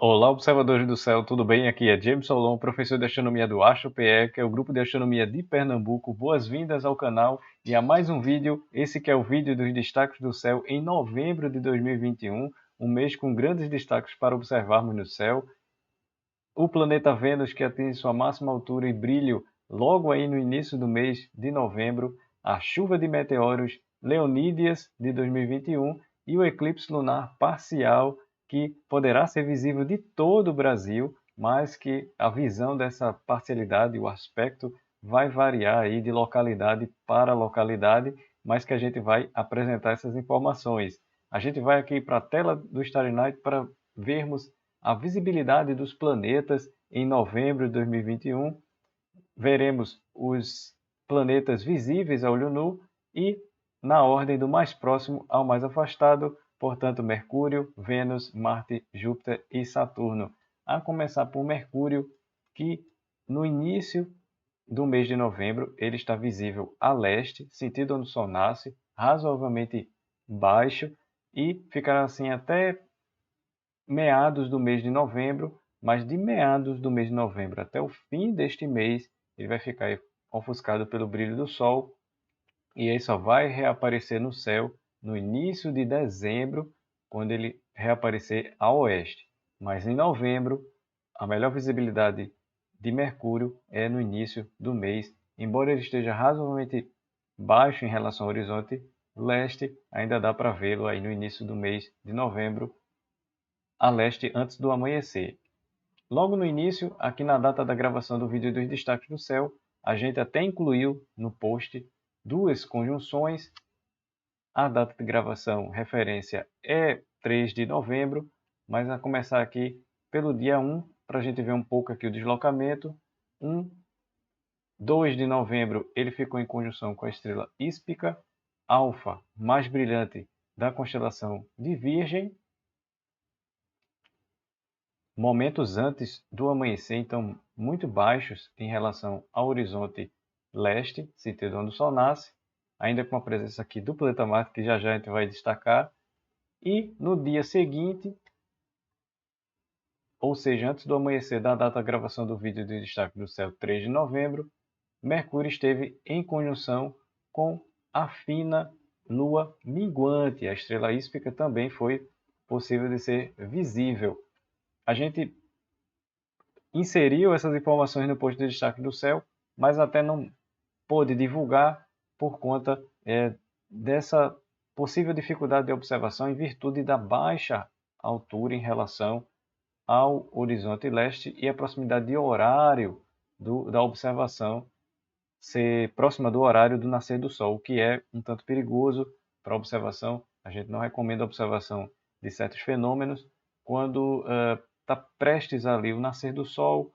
Olá, observadores do céu, tudo bem? Aqui é James Solon, professor de astronomia do AstroPE, que é o grupo de astronomia de Pernambuco. Boas-vindas ao canal e a mais um vídeo. Esse que é o vídeo dos destaques do céu em novembro de 2021, um mês com grandes destaques para observarmos no céu. O planeta Vênus, que atinge sua máxima altura e brilho logo aí no início do mês de novembro, a chuva de meteoros Leonídeas de 2021 e o eclipse lunar parcial, que poderá ser visível de todo o Brasil, mas que a visão dessa parcialidade, o aspecto, vai variar aí de localidade para localidade, mas que a gente vai apresentar essas informações. A gente vai aqui para a tela do Starry Night para vermos a visibilidade dos planetas em novembro de 2021. Veremos os planetas visíveis a olho nu e na ordem do mais próximo ao mais afastado, portanto, Mercúrio, Vênus, Marte, Júpiter e Saturno. A começar por Mercúrio, que no início do mês de novembro ele está visível a leste, sentido onde o Sol nasce, razoavelmente baixo, e ficará assim até meados do mês de novembro, mas de meados do mês de novembro até o fim deste mês, ele vai ficar ofuscado pelo brilho do Sol e aí só vai reaparecer no céu no início de dezembro, quando ele reaparecer a oeste. Mas em novembro, a melhor visibilidade de Mercúrio é no início do mês, embora ele esteja razoavelmente baixo em relação ao horizonte leste, ainda dá para vê-lo aí no início do mês de novembro, a leste antes do amanhecer. Logo no início, aqui na data da gravação do vídeo dos destaques do céu, a gente até incluiu no post duas conjunções. A data de gravação referência é 3 de novembro, mas a começar aqui pelo dia 1, para a gente ver um pouco aqui o deslocamento. 2 de novembro ele ficou em conjunção com a estrela Íspica, alfa mais brilhante da constelação de Virgem, momentos antes do amanhecer, então muito baixos em relação ao horizonte leste, sentido onde o Sol nasce, ainda com a presença aqui do planeta Marte, que já já a gente vai destacar. E no dia seguinte, ou seja, antes do amanhecer da data da gravação do vídeo de destaque do céu, 3 de novembro, Mercúrio esteve em conjunção com a fina lua minguante. A estrela Íspica também foi possível de ser visível. A gente inseriu essas informações no post de destaque do céu, mas até não pôde divulgar por conta dessa possível dificuldade de observação em virtude da baixa altura em relação ao horizonte leste e a proximidade de horário da observação ser próxima do horário do nascer do Sol, o que é um tanto perigoso para a observação. A gente não recomenda a observação de certos fenômenos quando está prestes ali o nascer do Sol,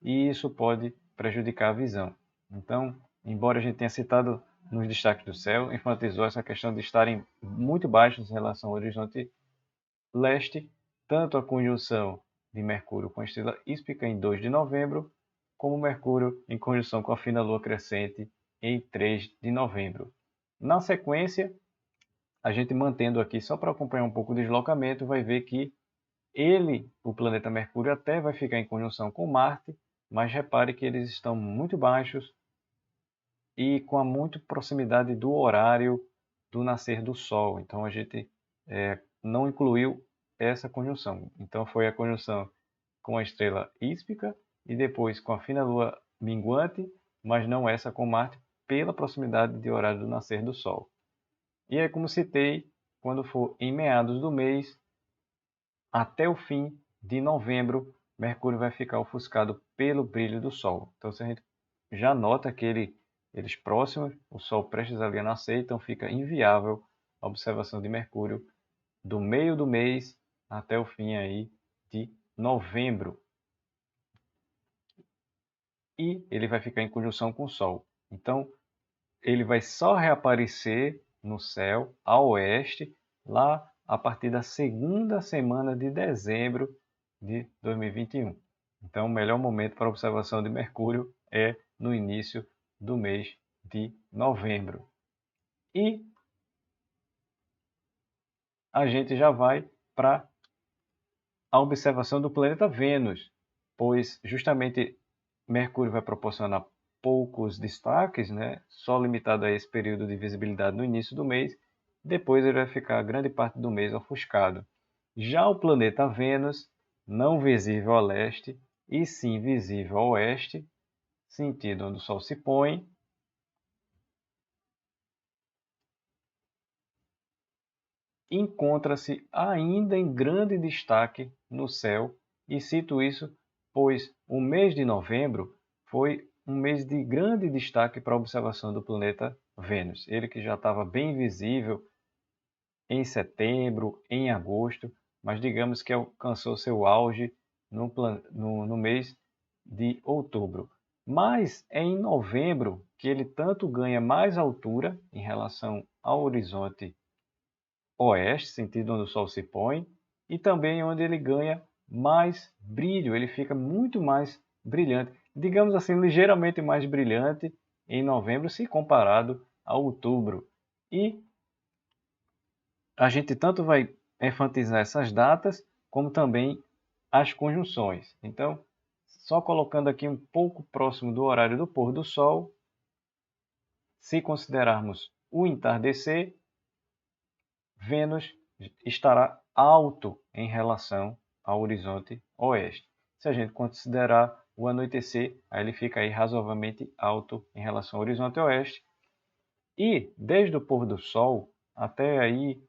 e isso pode prejudicar a visão. Então, embora a gente tenha citado nos destaques do céu, enfatizou essa questão de estarem muito baixos em relação ao horizonte leste, tanto a conjunção de Mercúrio com a estrela Íspica em 2 de novembro, como Mercúrio em conjunção com a fina lua crescente em 3 de novembro. Na sequência, a gente mantendo aqui só para acompanhar um pouco o deslocamento, vai ver que ele, o planeta Mercúrio, até vai ficar em conjunção com Marte, mas repare que eles estão muito baixos e com a muito proximidade do horário do nascer do Sol. Então a gente não incluiu essa conjunção. Então foi a conjunção com a estrela Íspica e depois com a fina lua minguante, mas não essa com Marte, pela proximidade de horário do nascer do Sol. E é como citei, quando for em meados do mês, até o fim de novembro, Mercúrio vai ficar ofuscado pelo brilho do Sol. Então, se a gente já nota que eles próximos, o Sol prestes ali a nascer, então fica inviável a observação de Mercúrio do meio do mês até o fim aí de novembro. E ele vai ficar em conjunção com o Sol. Então, ele vai só reaparecer no céu a oeste lá a partir da segunda semana de dezembro de 2021. Então, o melhor momento para observação de Mercúrio é no início do mês de novembro. E a gente já vai para a observação do planeta Vênus, pois justamente Mercúrio vai proporcionar poucos destaques, né? Só limitado a esse período de visibilidade no início do mês, depois ele vai ficar grande parte do mês ofuscado. Já o planeta Vênus, não visível a leste, e sim visível a oeste, sentido onde o Sol se põe, encontra-se ainda em grande destaque no céu, e cito isso pois o mês de novembro foi um mês de grande destaque para a observação do planeta Vênus. Ele que já estava bem visível em setembro, em agosto, mas digamos que alcançou seu auge no mês de outubro. Mas é em novembro que ele tanto ganha mais altura em relação ao horizonte oeste, sentido onde o Sol se põe, e também onde ele ganha mais brilho, ele fica muito mais brilhante, digamos assim, ligeiramente mais brilhante em novembro se comparado a outubro. E a gente tanto vai enfatizar essas datas, como também as conjunções. Então, só colocando aqui um pouco próximo do horário do pôr do Sol, se considerarmos o entardecer, Vênus estará alto em relação ao horizonte oeste. Se a gente considerar o anoitecer, aí ele fica aí razoavelmente alto em relação ao horizonte oeste. E desde o pôr do Sol até aí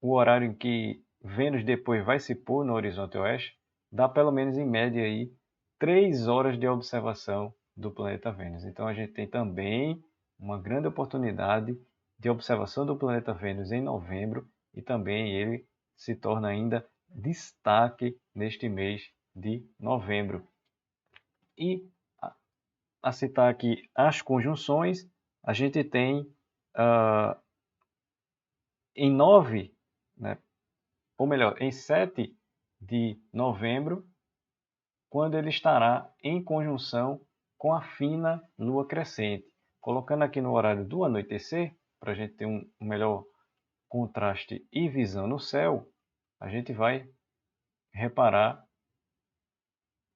o horário em que Vênus depois vai se pôr no horizonte oeste, dá pelo menos em média aí 3 horas de observação do planeta Vênus. Então a gente tem também uma grande oportunidade de observação do planeta Vênus em novembro, e também ele se torna ainda destaque neste mês de novembro. E a citar aqui as conjunções, a gente tem em 9, né, ou melhor, em 7 de novembro, quando ele estará em conjunção com a fina lua crescente. Colocando aqui no horário do anoitecer, para a gente ter um melhor contraste e visão no céu, a gente vai reparar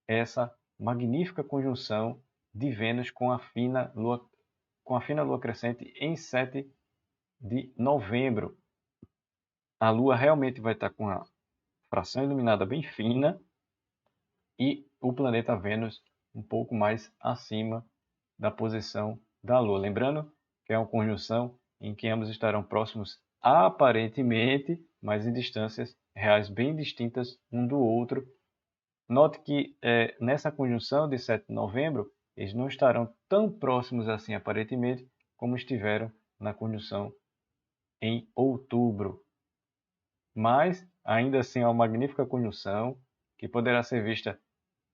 essa magnífica conjunção de Vênus com a fina lua crescente em 7 de novembro. A lua realmente vai estar com a fração iluminada bem fina e o planeta Vênus um pouco mais acima da posição da Lua. Lembrando que é uma conjunção em que ambos estarão próximos aparentemente, mas em distâncias reais bem distintas um do outro. Note que nessa conjunção de 7 de novembro, eles não estarão tão próximos assim aparentemente como estiveram na conjunção em outubro. Mas ainda assim é uma magnífica conjunção que poderá ser vista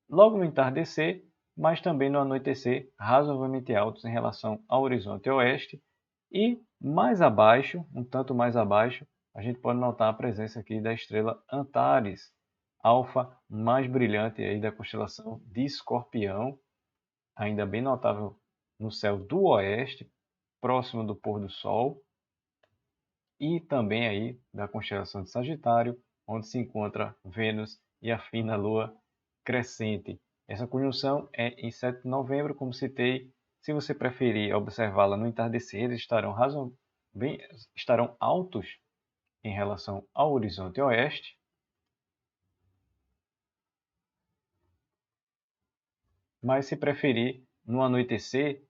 logo no entardecer, mas também no anoitecer, razoavelmente altos em relação ao horizonte oeste. E mais abaixo, um tanto mais abaixo, a gente pode notar a presença aqui da estrela Antares, alfa mais brilhante aí da constelação de Escorpião, ainda bem notável no céu do oeste, próximo do pôr do Sol, e também aí da constelação de Sagitário, onde se encontra Vênus e a fina lua crescente. Essa conjunção é em 7 de novembro, como citei. Se você preferir observá-la no entardecer, eles estarão altos em relação ao horizonte oeste. Mas se preferir no anoitecer,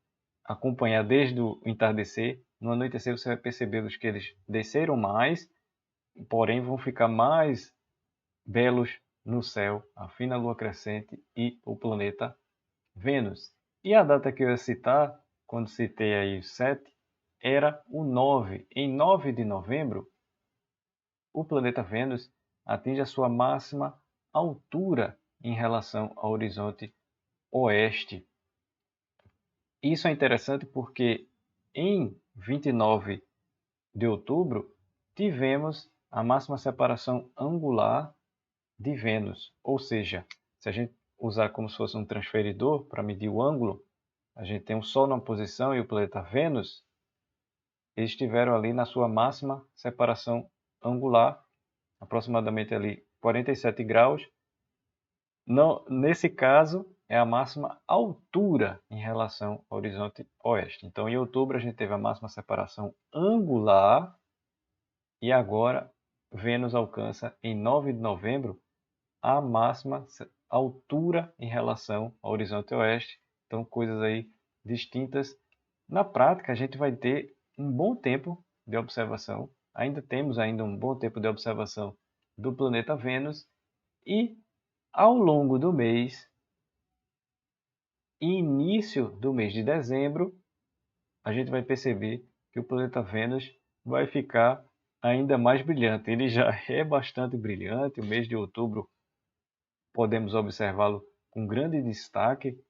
acompanhar desde o entardecer, no anoitecer você vai perceber que eles desceram mais, porém vão ficar mais belos no céu, a fina lua crescente e o planeta Vênus. E a data que eu ia citar, quando citei aí o 7, era o 9. Em 9 de novembro, o planeta Vênus atinge a sua máxima altura em relação ao horizonte oeste. Isso é interessante porque em 29 de outubro tivemos a máxima separação angular de Vênus, ou seja, se a gente usar como se fosse um transferidor para medir o ângulo, a gente tem o Sol numa posição e o planeta Vênus, eles estiveram ali na sua máxima separação angular, aproximadamente ali 47 graus. Nesse caso, é a máxima altura em relação ao horizonte oeste. Então, em outubro, a gente teve a máxima separação angular e agora Vênus alcança, em 9 de novembro, a máxima altura em relação ao horizonte oeste. Então, coisas aí distintas. Na prática, a gente vai ter um bom tempo de observação. Temos um bom tempo de observação do planeta Vênus e ao longo do mês e início do mês de dezembro, a gente vai perceber que o planeta Vênus vai ficar ainda mais brilhante. Ele já é bastante brilhante. O mês de outubro podemos observá-lo com grande destaque,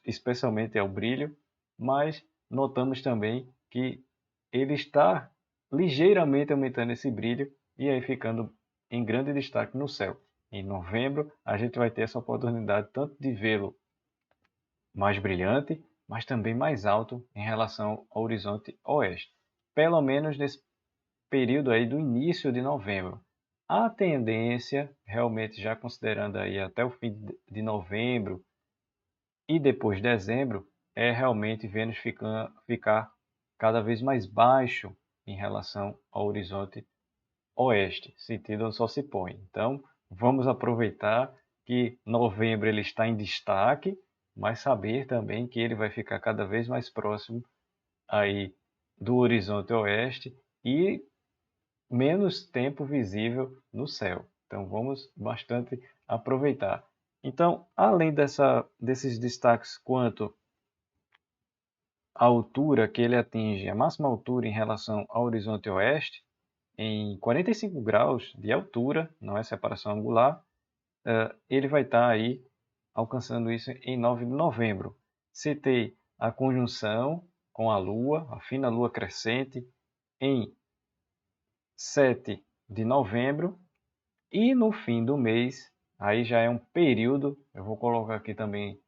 especialmente ao brilho, mas notamos também que ele está ligeiramente aumentando esse brilho e aí ficando em grande destaque no céu. Em novembro, a gente vai ter essa oportunidade tanto de vê-lo mais brilhante, mas também mais alto em relação ao horizonte oeste. Pelo menos nesse período aí do início de novembro. A tendência, realmente já considerando aí até o fim de novembro e depois de dezembro, é realmente Vênus ficar cada vez mais baixo em relação ao horizonte oeste, sentido onde o Sol se põe. Então, vamos aproveitar que novembro ele está em destaque, mas saber também que ele vai ficar cada vez mais próximo aí do horizonte oeste e menos tempo visível no céu. Então, vamos bastante aproveitar. Então, além desses destaques quanto à altura que ele atinge, a máxima altura em relação ao horizonte oeste, em 45 graus de altura, não é separação angular, ele vai estar aí alcançando isso em 9 de novembro. Citei a conjunção com a Lua, a fina Lua crescente, em 7 de novembro. E no fim do mês, aí já é um período, eu vou colocar aqui também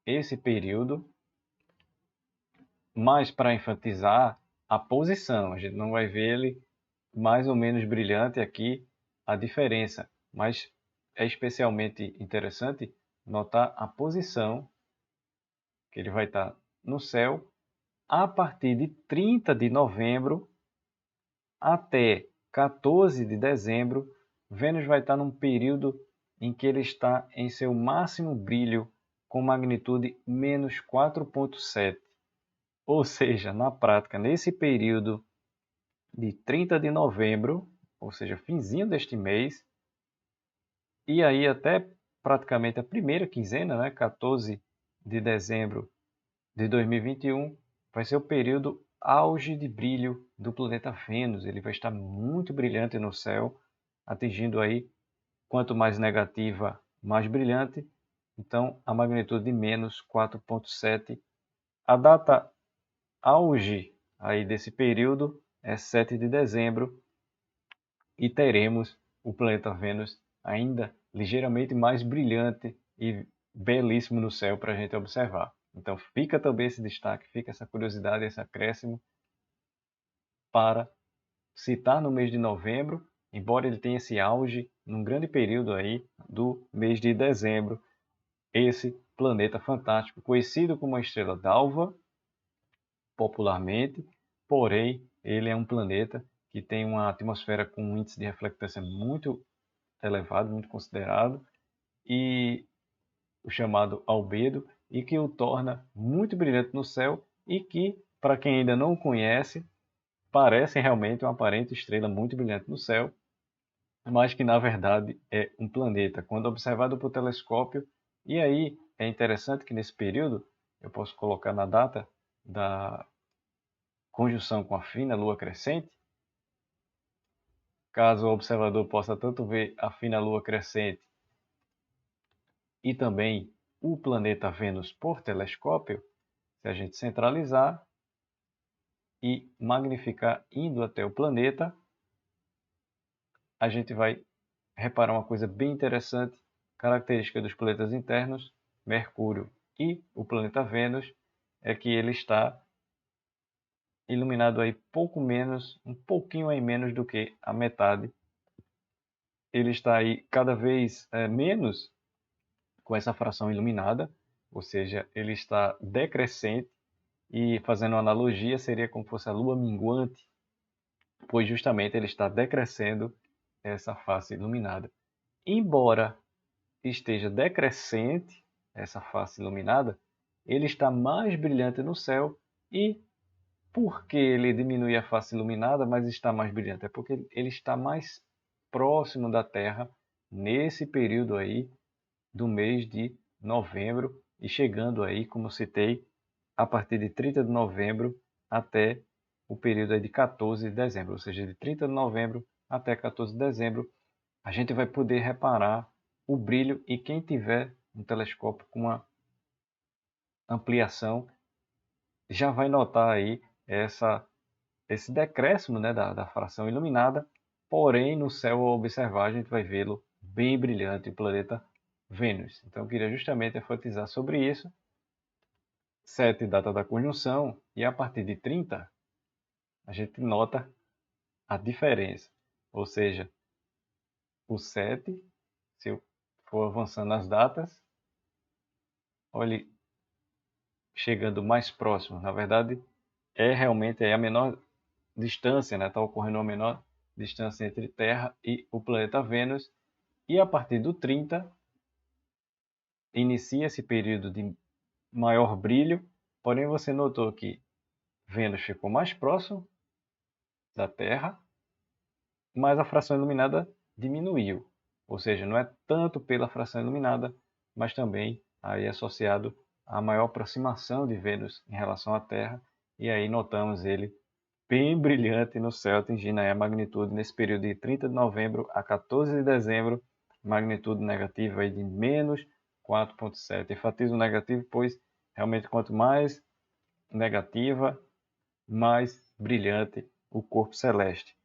esse período, mais para enfatizar a posição. A gente não vai ver ele mais ou menos brilhante aqui a diferença, mas é especialmente interessante notar a posição que ele vai estar no céu a partir de 30 de novembro até 14 de dezembro. Vênus vai estar num período em que ele está em seu máximo brilho com magnitude menos 4,7. Ou seja, na prática, nesse período de 30 de novembro, ou seja, finzinho deste mês, e aí até praticamente a primeira quinzena, né, 14 de dezembro de 2021, vai ser o período auge de brilho do planeta Vênus. Ele vai estar muito brilhante no céu, atingindo aí, quanto mais negativa, mais brilhante. Então, a magnitude de menos 4,7. A data auge aí desse período é 7 de dezembro e teremos o planeta Vênus ainda ligeiramente mais brilhante e belíssimo no céu para a gente observar. Então fica também esse destaque, fica essa curiosidade, esse acréscimo para citar no mês de novembro, embora ele tenha esse auge num grande período aí do mês de dezembro, esse planeta fantástico, conhecido como a estrela d'alva, popularmente, porém ele é um planeta que tem uma atmosfera com um índice de reflectância muito elevado, muito considerado, e o chamado albedo, e que o torna muito brilhante no céu e que, para quem ainda não o conhece, parece realmente uma aparente estrela muito brilhante no céu, mas que na verdade é um planeta. Quando observado por telescópio, e aí é interessante que nesse período, eu posso colocar na data da conjunção com a fina lua crescente, caso o observador possa tanto ver a fina lua crescente e também o planeta Vênus por telescópio, se a gente centralizar e magnificar indo até o planeta, a gente vai reparar uma coisa bem interessante, característica dos planetas internos, Mercúrio e o planeta Vênus, é que ele está iluminado aí pouco menos, um pouquinho aí menos do que a metade ele está aí cada vez menos com essa fração iluminada, ou seja, ele está decrescente, e fazendo uma analogia, seria como se fosse a lua minguante, pois justamente ele está decrescendo essa face iluminada. Embora esteja decrescente essa face iluminada, ele está mais brilhante no céu. E por que ele diminui a face iluminada, mas está mais brilhante? É porque ele está mais próximo da Terra nesse período aí do mês de novembro e chegando aí, como citei, a partir de 30 de novembro até o período aí de 14 de dezembro, ou seja, de 30 de novembro até 14 de dezembro, a gente vai poder reparar o brilho, e quem tiver um telescópio com uma ampliação já vai notar aí esse decréscimo, né, da fração iluminada, porém no céu ao observar a gente vai vê-lo bem brilhante, o planeta Vênus. Então eu queria justamente enfatizar sobre isso. 7, data da conjunção, e a partir de 30 a gente nota a diferença. Ou seja, o 7, se eu for avançando as datas, olhe, chegando mais próximo. Na verdade, realmente a menor distância, né? Está ocorrendo a menor distância entre Terra e o planeta Vênus. E a partir do 30, inicia esse período de maior brilho, porém você notou que Vênus ficou mais próximo da Terra, mas a fração iluminada diminuiu. Ou seja, não é tanto pela fração iluminada, mas também aí associado à maior aproximação de Vênus em relação à Terra, e aí notamos ele bem brilhante no céu, atingindo aí a magnitude nesse período de 30 de novembro a 14 de dezembro, magnitude negativa aí de menos 4,7. Enfatizo o negativo, pois realmente quanto mais negativa, mais brilhante o corpo celeste.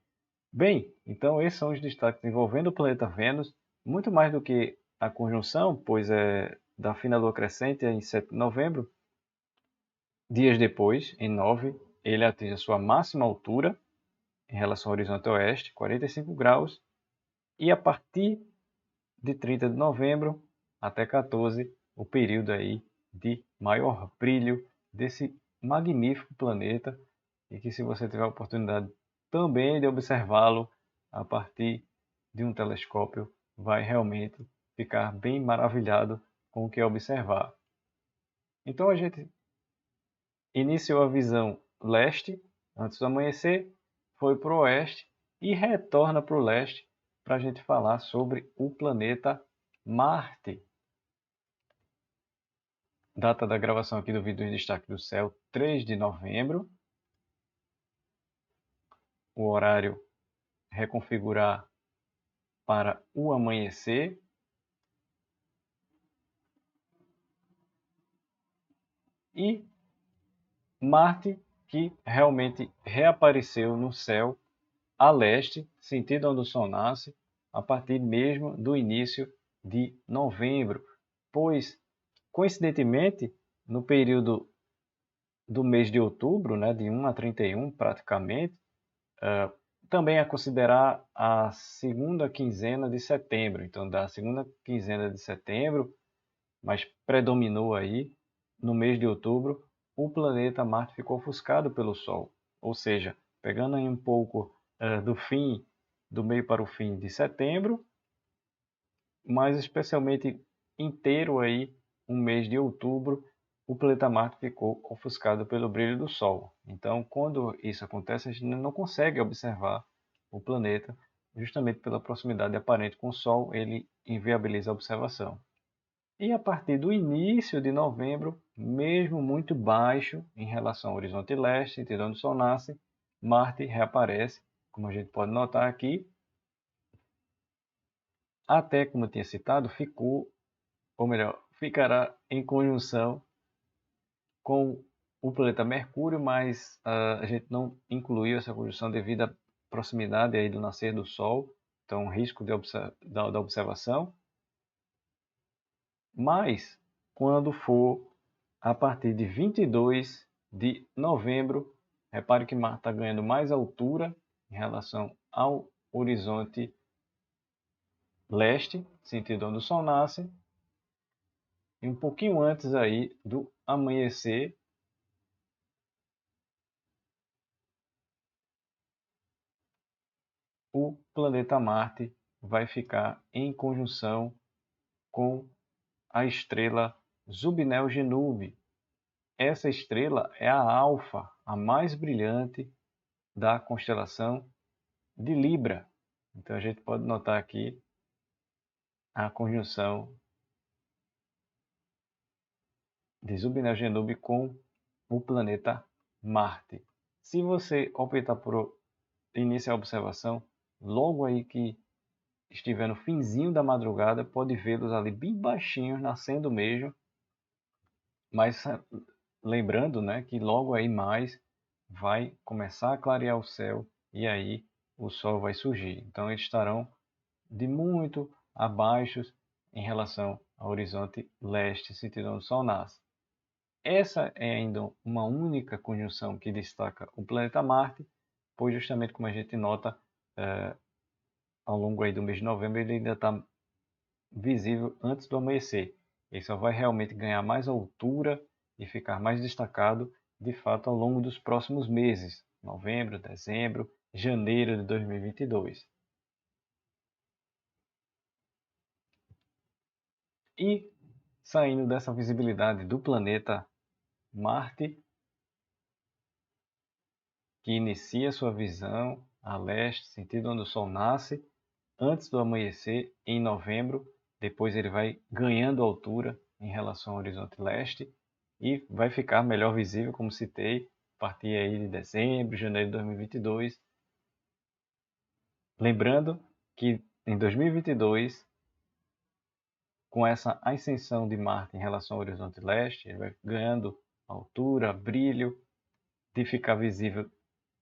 Bem, então esses são os destaques envolvendo o planeta Vênus, muito mais do que a conjunção, pois é da fina lua crescente em 7 de novembro. Dias depois, em 9, ele atinge a sua máxima altura em relação ao horizonte oeste, 45 graus, e a partir de 30 de novembro até 14, o período aí de maior brilho desse magnífico planeta, e que, se você tiver a oportunidade também de observá-lo a partir de um telescópio, vai realmente ficar bem maravilhado com o que observar. Então a gente iniciou a visão leste antes do amanhecer, foi para o oeste e retorna para o leste para a gente falar sobre o planeta Marte. Data da gravação aqui do vídeo em destaque do céu, 3 de novembro. O horário reconfigurar para o amanhecer. E Marte, que realmente reapareceu no céu a leste, sentido onde o Sol nasce, a partir mesmo do início de novembro, pois, coincidentemente, no período do mês de outubro, né, de 1 a 31 praticamente, também é considerar a segunda quinzena de setembro. Então, da segunda quinzena de setembro, mas predominou aí no mês de outubro, o planeta Marte ficou ofuscado pelo Sol. Ou seja, pegando aí um pouco do meio para o fim de setembro, mas especialmente inteiro aí um mês de outubro, o planeta Marte ficou ofuscado pelo brilho do Sol. Então, quando isso acontece, a gente não consegue observar o planeta, justamente pela proximidade aparente com o Sol, ele inviabiliza a observação. E a partir do início de novembro, mesmo muito baixo em relação ao horizonte leste, de onde o Sol nasce, Marte reaparece, como a gente pode notar aqui. Até, como eu tinha citado, ficou, ou melhor, ficará em conjunção com o planeta Mercúrio, mas a gente não incluiu essa conjunção devido à proximidade aí do nascer do Sol, então risco da observação. Mas, quando for a partir de 22 de novembro, repare que Marte está ganhando mais altura em relação ao horizonte leste, sentido onde o Sol nasce, e um pouquinho antes aí do amanhecer, o planeta Marte vai ficar em conjunção com a estrela Zubinel-Genubi. Essa estrela é a Alfa, a mais brilhante da constelação de Libra. Então a gente pode notar aqui a conjunção de Zubinel-Genubi com o planeta Marte. Se você optar por iniciar a observação, logo aí que estiver no finzinho da madrugada, pode vê-los ali bem baixinhos, nascendo mesmo, mas lembrando, né, que logo aí mais vai começar a clarear o céu e aí o Sol vai surgir. Então eles estarão de muito abaixo em relação ao horizonte leste, sentido onde o Sol nasce. Essa é ainda uma única conjunção que destaca o planeta Marte, pois justamente como a gente nota, ao longo aí do mês de novembro, ele ainda está visível antes do amanhecer. Ele só vai realmente ganhar mais altura e ficar mais destacado, de fato, ao longo dos próximos meses, novembro, dezembro, janeiro de 2022. E saindo dessa visibilidade do planeta Marte, que inicia sua visão a leste, sentido onde o Sol nasce, antes do amanhecer, em novembro. Depois ele vai ganhando altura em relação ao horizonte leste e vai ficar melhor visível, como citei, a partir aí de dezembro, janeiro de 2022. Lembrando que em 2022, com essa ascensão de Marte em relação ao horizonte leste, ele vai ganhando altura, brilho, de ficar visível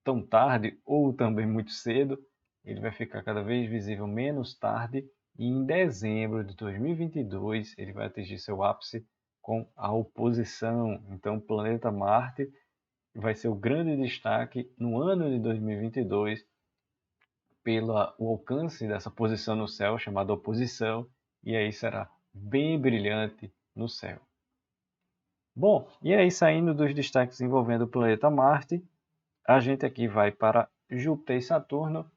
tão tarde ou também muito cedo. Ele vai ficar cada vez visível menos tarde e em dezembro de 2022 ele vai atingir seu ápice com a oposição. Então o planeta Marte vai ser o grande destaque no ano de 2022 pelo alcance dessa posição no céu, chamada oposição, e aí será bem brilhante no céu. Bom, e aí saindo dos destaques envolvendo o planeta Marte, a gente aqui vai para Júpiter e Saturno,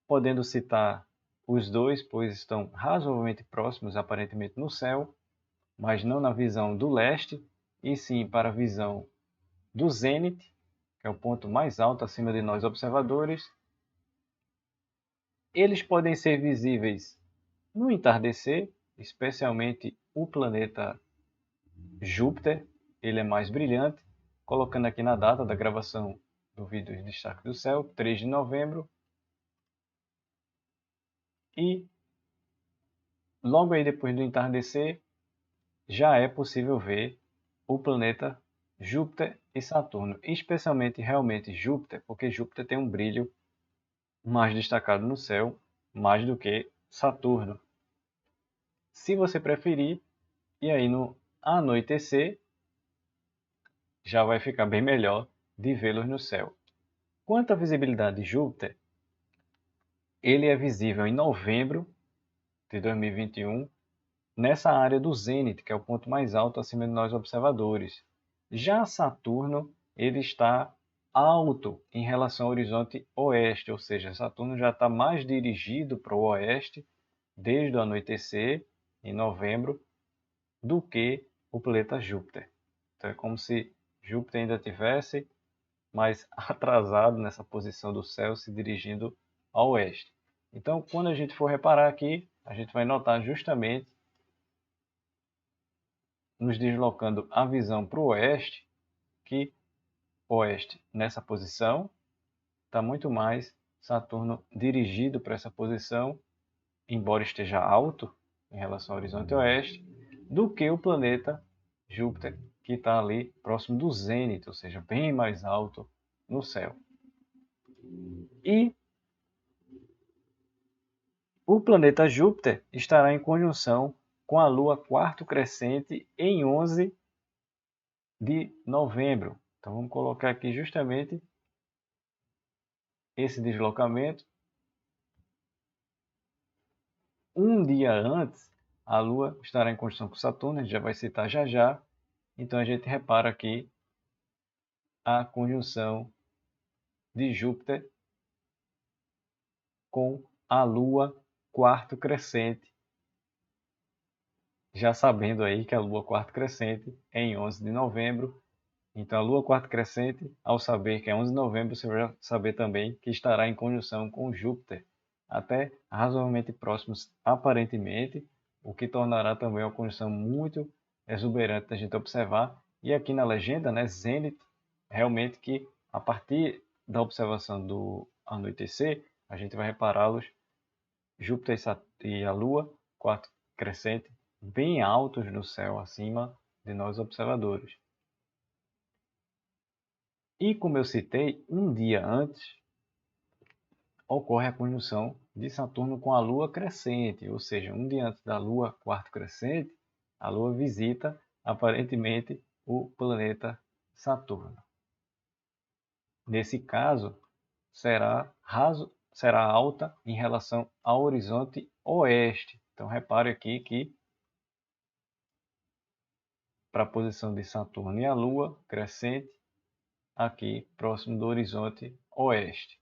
podendo citar os dois, pois estão razoavelmente próximos aparentemente no céu, mas não na visão do leste, e sim para a visão do zênite, que é o ponto mais alto acima de nós observadores. Eles podem ser visíveis no entardecer, especialmente o planeta Júpiter, ele é mais brilhante, colocando aqui na data da gravação do vídeo de Destaque do Céu, 3 de novembro, e logo aí depois do entardecer, já é possível ver o planeta Júpiter e Saturno, especialmente realmente Júpiter, porque Júpiter tem um brilho mais destacado no céu, mais do que Saturno. Se você preferir, e aí no anoitecer, já vai ficar bem melhor de vê-los no céu. Quanto à visibilidade de Júpiter, ele é visível em novembro de 2021, nessa área do zênite, que é o ponto mais alto acima de nós observadores. Já Saturno, ele está alto em relação ao horizonte oeste, ou seja, Saturno já está mais dirigido para o oeste desde o anoitecer, em novembro, do que o planeta Júpiter. Então é como se Júpiter ainda tivesse mais atrasado nessa posição do céu, se dirigindo ao oeste. Então, quando a gente for reparar aqui, a gente vai notar justamente, nos deslocando a visão para o oeste, que o oeste nessa posição está muito mais Saturno dirigido para essa posição, embora esteja alto em relação ao horizonte oeste, do que o planeta Júpiter, que está ali próximo do zênite, ou seja, bem mais alto no céu. E o planeta Júpiter estará em conjunção com a Lua quarto crescente em 11 de novembro. Então vamos colocar aqui justamente esse deslocamento. um dia antes, a Lua estará em conjunção com Saturno, a gente já vai citar já já. Então a gente repara aqui a conjunção de Júpiter com a Lua quarto crescente, já sabendo aí que a Lua quarto crescente é em 11 de novembro. Então a Lua quarto crescente, ao saber que é 11 de novembro, você vai saber também que estará em conjunção com Júpiter, até razoavelmente próximos aparentemente, o que tornará também uma conjunção muito exuberante da gente observar. E aqui na legenda, né, Zênite, realmente que a partir da observação do anoitecer, a gente vai repará-los, Júpiter e a Lua, quarto crescente, bem altos no céu, acima de nós observadores. E como eu citei, um dia antes ocorre a conjunção de Saturno com a Lua crescente, ou seja, um dia antes da Lua quarto crescente, a Lua visita aparentemente o planeta Saturno. Nesse caso, será alta em relação ao horizonte oeste. Então repare aqui que para a posição de Saturno e a Lua crescente, aqui próximo do horizonte oeste.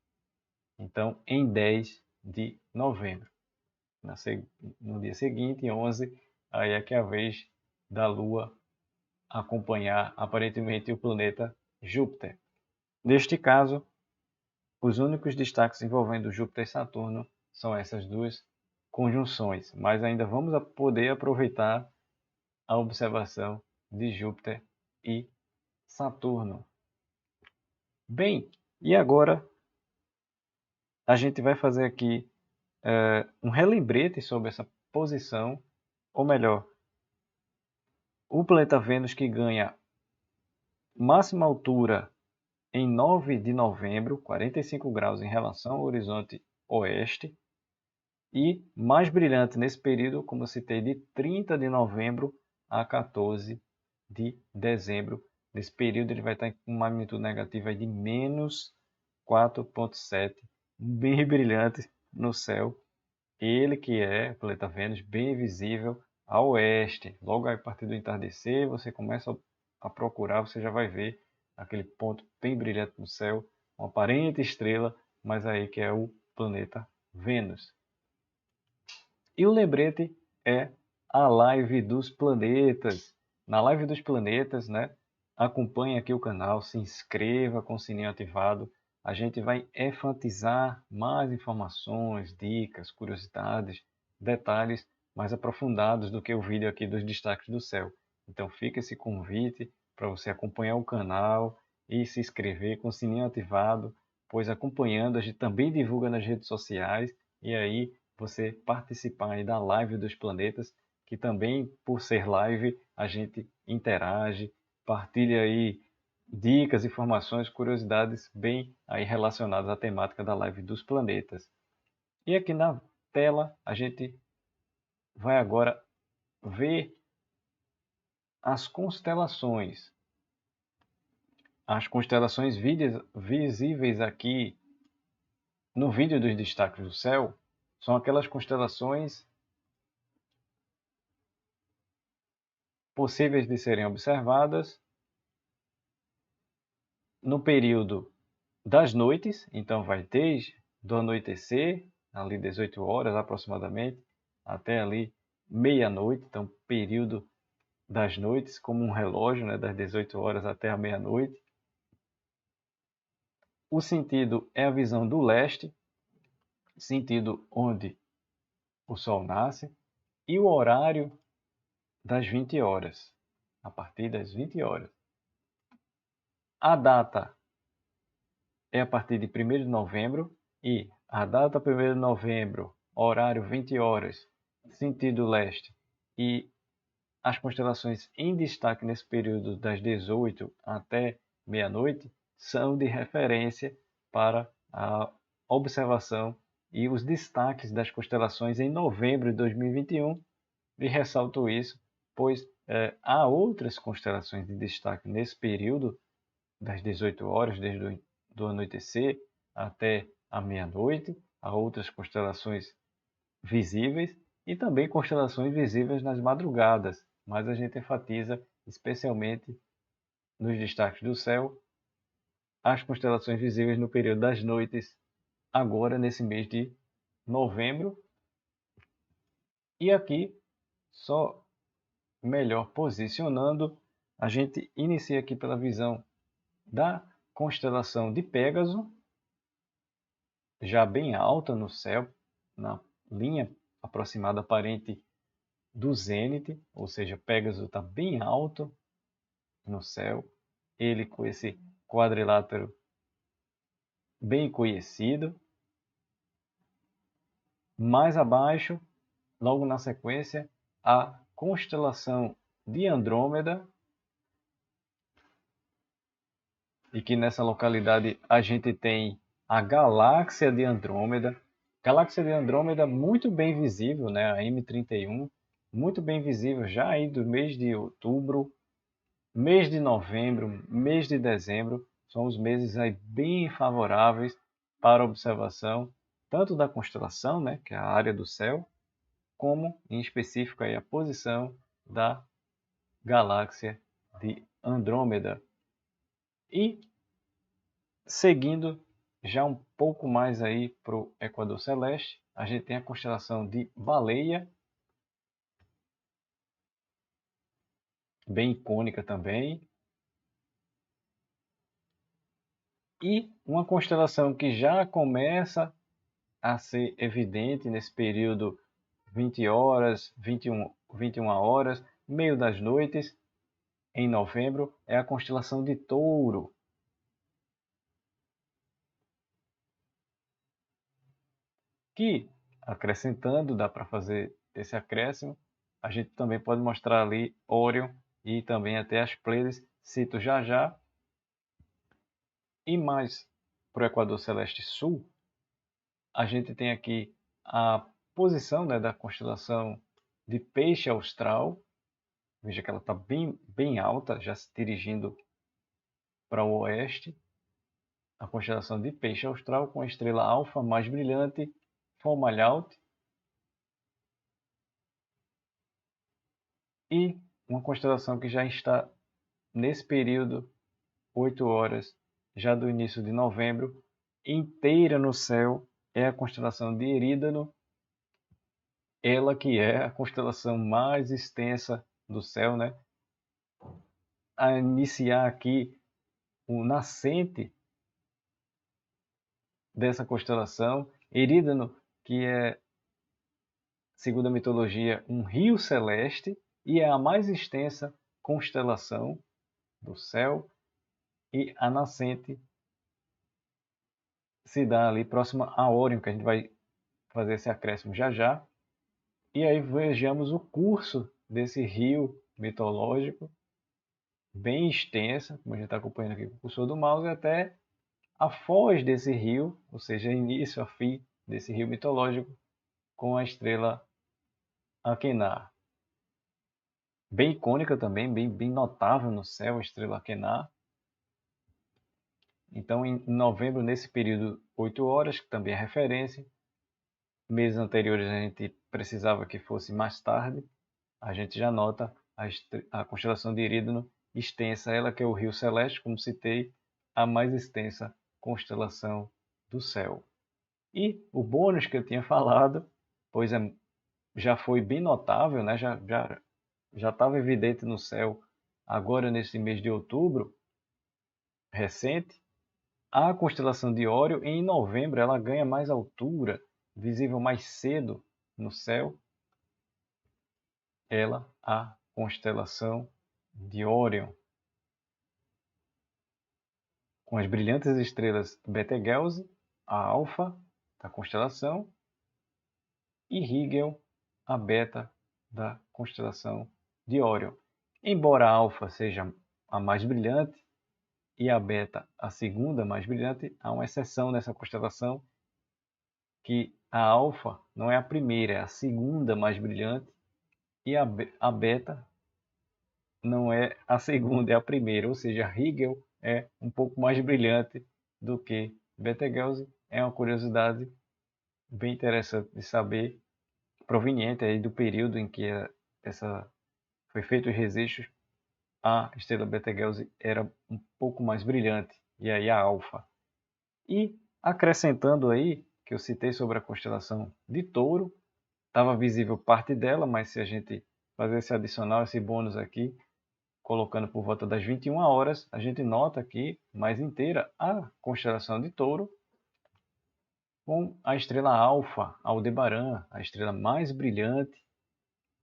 Então, em 10 de novembro. No dia seguinte, 11, aí é que é a vez da Lua acompanhar aparentemente o planeta Júpiter. Neste caso, os únicos destaques envolvendo Júpiter e Saturno são essas duas conjunções, mas ainda vamos poder aproveitar a observação de Júpiter e Saturno. Bem, e agora a gente vai fazer aqui um relembrete sobre essa posição, ou melhor, o planeta Vênus que ganha máxima altura em 9 de novembro, 45 graus em relação ao horizonte oeste, e mais brilhante nesse período, como eu citei, de 30 de novembro a 14 de dezembro. Nesse período ele vai estar com uma magnitude negativa de menos 4,7, bem brilhante no céu. Ele que é o planeta Vênus, bem visível a oeste. Logo a partir do entardecer, você começa a procurar, você já vai ver aquele ponto bem brilhante no céu, uma aparente estrela, mas aí que é o planeta Vênus. E o lembrete é a live dos planetas. Na live dos planetas, né? Acompanhe aqui o canal, se inscreva com o sininho ativado. A gente vai enfatizar mais informações, dicas, curiosidades, detalhes mais aprofundados do que o vídeo aqui dos destaques do céu. Então fica esse convite para você acompanhar o canal e se inscrever com o sininho ativado, pois acompanhando a gente também divulga nas redes sociais e aí você participar aí da live dos planetas, que também por ser live a gente interage, partilha aí dicas, informações, curiosidades bem aí relacionadas à temática da live dos planetas. E aqui na tela a gente vai agora ver as constelações. As constelações visíveis aqui no vídeo dos destaques do céu são aquelas constelações possíveis de serem observadas no período das noites, então vai desde do anoitecer, ali 18 horas aproximadamente, até ali meia-noite, então período das noites, como um relógio, né, das 18 horas até a meia-noite. O sentido é a visão do leste, sentido onde o sol nasce, e o horário das 20 horas, a partir das 20 horas. A data é a partir de 1º de novembro e a data 1º de novembro, horário 20 horas, sentido leste, e as constelações em destaque nesse período das 18 até meia-noite são de referência para a observação e os destaques das constelações em novembro de 2021. E ressalto isso, pois há outras constelações de destaque nesse período das 18 horas, desde do anoitecer até a meia-noite, há outras constelações visíveis, e também constelações visíveis nas madrugadas, mas a gente enfatiza especialmente nos destaques do céu as constelações visíveis no período das noites, agora nesse mês de novembro. E aqui, só melhor posicionando, a gente inicia aqui pela visão da constelação de Pégaso, já bem alta no céu, na linha aproximada aparente do zênite, ou seja, Pégaso está bem alto no céu, ele com esse quadrilátero bem conhecido. Mais abaixo, logo na sequência, a constelação de Andrômeda, e que nessa localidade a gente tem a galáxia de Andrômeda. Galáxia de Andrômeda muito bem visível, né? A M31, muito bem visível já aí do mês de outubro, mês de novembro, mês de dezembro, são os meses aí bem favoráveis para observação, tanto da constelação, né, que é a área do céu, como em específico aí a posição da galáxia de Andrômeda. E seguindo já um pouco mais aí para o Equador Celeste, a gente tem a constelação de Baleia, bem icônica também. E uma constelação que já começa a ser evidente nesse período 20 horas, 21 horas, meio das noites, em novembro, é a constelação de Touro. Que, acrescentando, dá para fazer esse acréscimo, a gente também pode mostrar ali Órion e também até as Pleiades, cito já já. E mais para o Equador Celeste Sul, a gente tem aqui a posição, né, da constelação de Peixe Austral. Veja que ela está bem alta, já se dirigindo para o oeste. A constelação de Peixe Austral com a estrela alfa mais brilhante, Fomalhaut. E uma constelação que já está nesse período, 8 horas, já do início de novembro, inteira no céu, é a constelação de Erídano, ela que é a constelação mais extensa do céu, né? A iniciar aqui o nascente dessa constelação, Erídano, que é, segundo a mitologia, um rio celeste e é a mais extensa constelação do céu, e a nascente se dá ali próxima a Órion, que a gente vai fazer esse acréscimo já já. E aí vejamos o curso desse rio mitológico, bem extensa, como a gente está acompanhando aqui com o cursor do mouse, até a foz desse rio, ou seja, início a fim desse rio mitológico, com a estrela Akenar. Bem icônica também, bem notável no céu, a estrela Akenar. Então, em novembro, nesse período 8 horas, que também é referência, meses anteriores a gente precisava que fosse mais tarde, a gente já nota a constelação de Irídano extensa, ela que é o Rio Celeste, como citei, a mais extensa constelação do céu. E o bônus que eu tinha falado, pois já foi bem notável, né? já estava evidente no céu agora nesse mês de outubro recente, a constelação de Órion em novembro ela ganha mais altura, visível mais cedo no céu, ela a constelação de Órion, com as brilhantes estrelas Betelgeuse, a alfa da constelação, e Rigel, a beta da constelação de Órion. Embora a alfa seja a mais brilhante e a beta a segunda mais brilhante, há uma exceção nessa constelação, que a alfa não é a primeira, é a segunda mais brilhante, e a beta não é a segunda, é a primeira, ou seja, Rigel é um pouco mais brilhante do que Betelgeuse. É uma curiosidade bem interessante de saber, proveniente aí do período em que foi feito os registros, a estrela Betelgeuse era um pouco mais brilhante, e aí a Alfa. E acrescentando aí, que eu citei sobre a constelação de Touro, estava visível parte dela, mas se a gente fazer esse adicional, esse bônus aqui, colocando por volta das 21 horas, a gente nota aqui mais inteira a constelação de Touro, com a estrela Alfa, Aldebaran, a estrela mais brilhante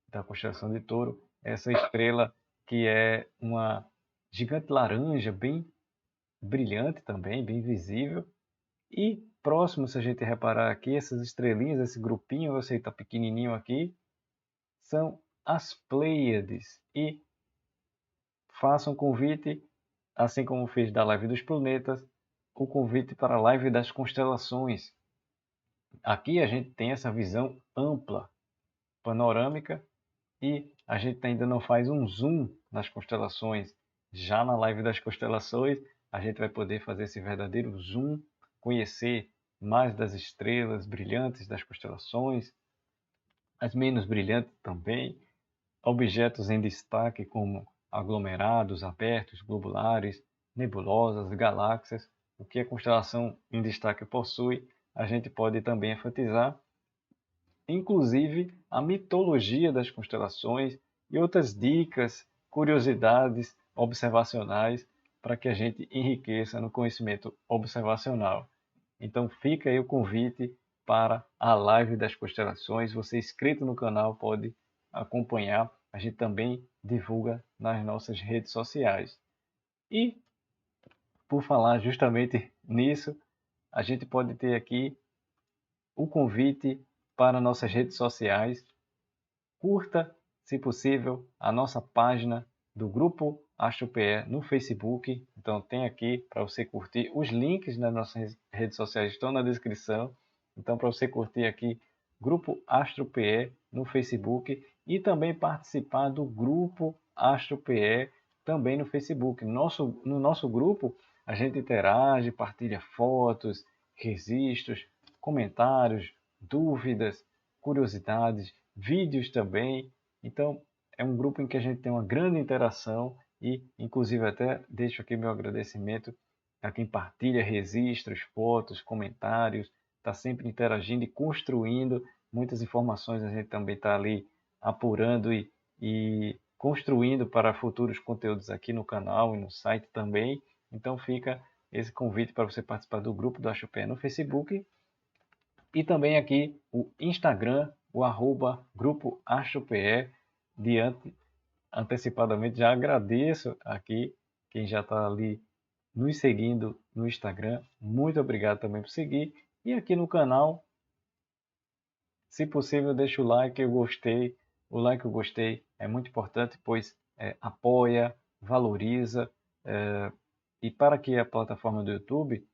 da constelação de Touro, essa estrela que é uma gigante laranja, bem brilhante também, bem visível. E próximo, se a gente reparar aqui, essas estrelinhas, esse grupinho, você está pequenininho aqui, são as Pleiades. E faça um convite, assim como fiz da live dos planetas, o convite para a live das constelações. Aqui a gente tem essa visão ampla, panorâmica, e a gente ainda não faz um zoom nas constelações. Já na live das constelações, a gente vai poder fazer esse verdadeiro zoom, conhecer mais das estrelas brilhantes das constelações, as menos brilhantes também, objetos em destaque como aglomerados abertos, globulares, nebulosas, galáxias. O que a constelação em destaque possui, a gente pode também enfatizar, inclusive a mitologia das constelações e outras dicas, curiosidades observacionais para que a gente enriqueça no conhecimento observacional. Então fica aí o convite para a live das constelações. Você inscrito no canal pode acompanhar. A gente também divulga nas nossas redes sociais. E por falar justamente nisso, a gente pode ter aqui o convite para nossas redes sociais. Curta, se possível, a nossa página do Grupo AstroPE no Facebook. Então tem aqui para você curtir. Os links nas nossas redes sociais estão na descrição. Então para você curtir aqui, Grupo AstroPE no Facebook e também participar do Grupo AstroPE também no Facebook. No nosso grupo a gente interage, partilha fotos, registros, comentários, dúvidas, curiosidades, vídeos também. Então, é um grupo em que a gente tem uma grande interação e, inclusive, até deixo aqui meu agradecimento a quem partilha registros, fotos, comentários, está sempre interagindo e construindo muitas informações. A gente também está ali apurando e construindo para futuros conteúdos aqui no canal e no site também. Então, fica esse convite para você participar do grupo do AstroPE no Facebook e também aqui o Instagram, o @grupo AstroPE. Antecipadamente já agradeço aqui quem já está ali nos seguindo no Instagram. Muito obrigado também por seguir. E aqui no canal, se possível, deixa o like, eu gostei. O like, eu gostei é muito importante, pois apoia, valoriza. E para que a plataforma do YouTube,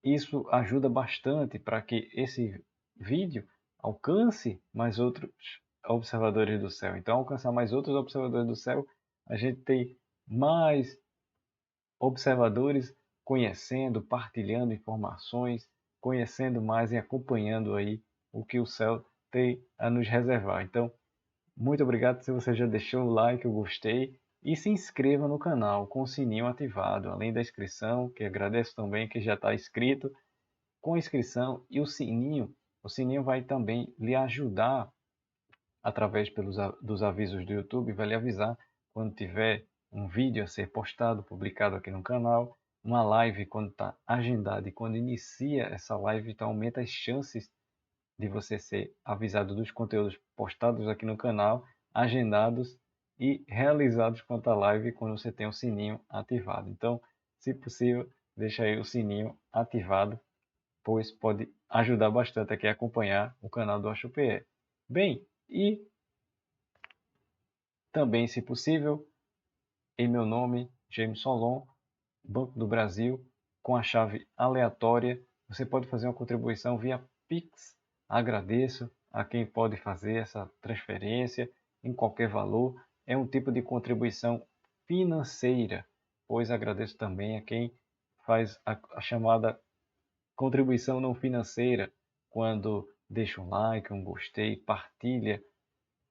isso ajuda bastante para que esse vídeo alcance mais outros observadores do céu. Então, alcançar mais outros observadores do céu, a gente tem mais observadores conhecendo, partilhando informações, conhecendo mais e acompanhando aí o que o céu tem a nos reservar. Então, muito obrigado se você já deixou o like, o gostei e se inscreva no canal com o sininho ativado, além da inscrição, que agradeço também que já está inscrito. Com a inscrição e o sininho vai também lhe ajudar através dos avisos do YouTube, vai lhe avisar quando tiver um vídeo a ser postado, publicado aqui no canal, uma live quando está agendada e quando inicia essa live, então aumenta as chances de você ser avisado dos conteúdos postados aqui no canal, agendados e realizados quanto à live quando você tem o sininho ativado. Então, se possível, deixa aí o sininho ativado, pois pode ajudar bastante aqui a acompanhar o canal do AstroPE. Bem, e também, se possível, em meu nome, James Solon, Banco do Brasil, com a chave aleatória, você pode fazer uma contribuição via Pix. Agradeço a quem pode fazer essa transferência em qualquer valor. É um tipo de contribuição financeira, pois agradeço também a quem faz a chamada contribuição não financeira, quando deixa um like, um gostei, partilha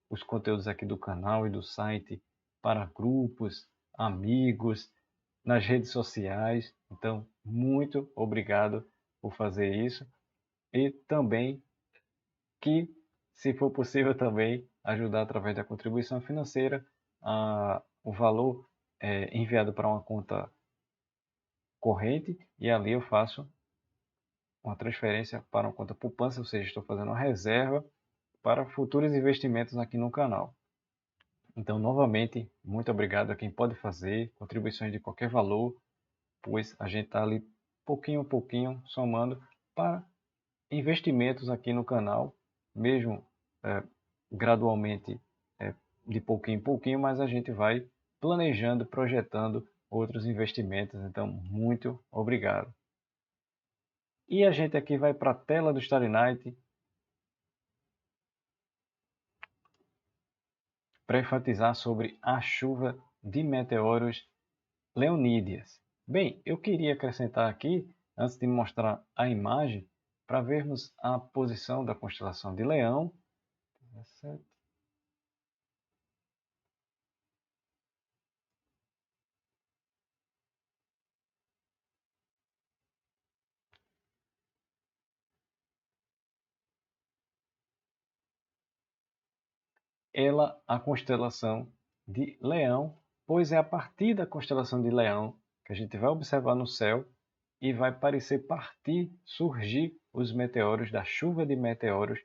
os conteúdos aqui do canal e do site para grupos, amigos, nas redes sociais. Então, muito obrigado por fazer isso. E também que, se for possível também, ajudar através da contribuição financeira. O valor é enviado para uma conta corrente e ali eu faço uma transferência para uma conta poupança, ou seja, estou fazendo uma reserva para futuros investimentos aqui no canal. Então, novamente, muito obrigado a quem pode fazer contribuições de qualquer valor, pois a gente está ali pouquinho a pouquinho somando para investimentos aqui no canal, mesmo gradualmente, de pouquinho em pouquinho, mas a gente vai planejando, projetando outros investimentos. Então, muito obrigado. E a gente aqui vai para a tela do Starry Night para enfatizar sobre a chuva de meteoros Leonídeas. Bem, eu queria acrescentar aqui, antes de mostrar a imagem, para vermos a posição da constelação de Leão. A constelação de Leão, pois é a partir da constelação de Leão que a gente vai observar no céu e vai parecer surgir os meteoros da chuva de meteoros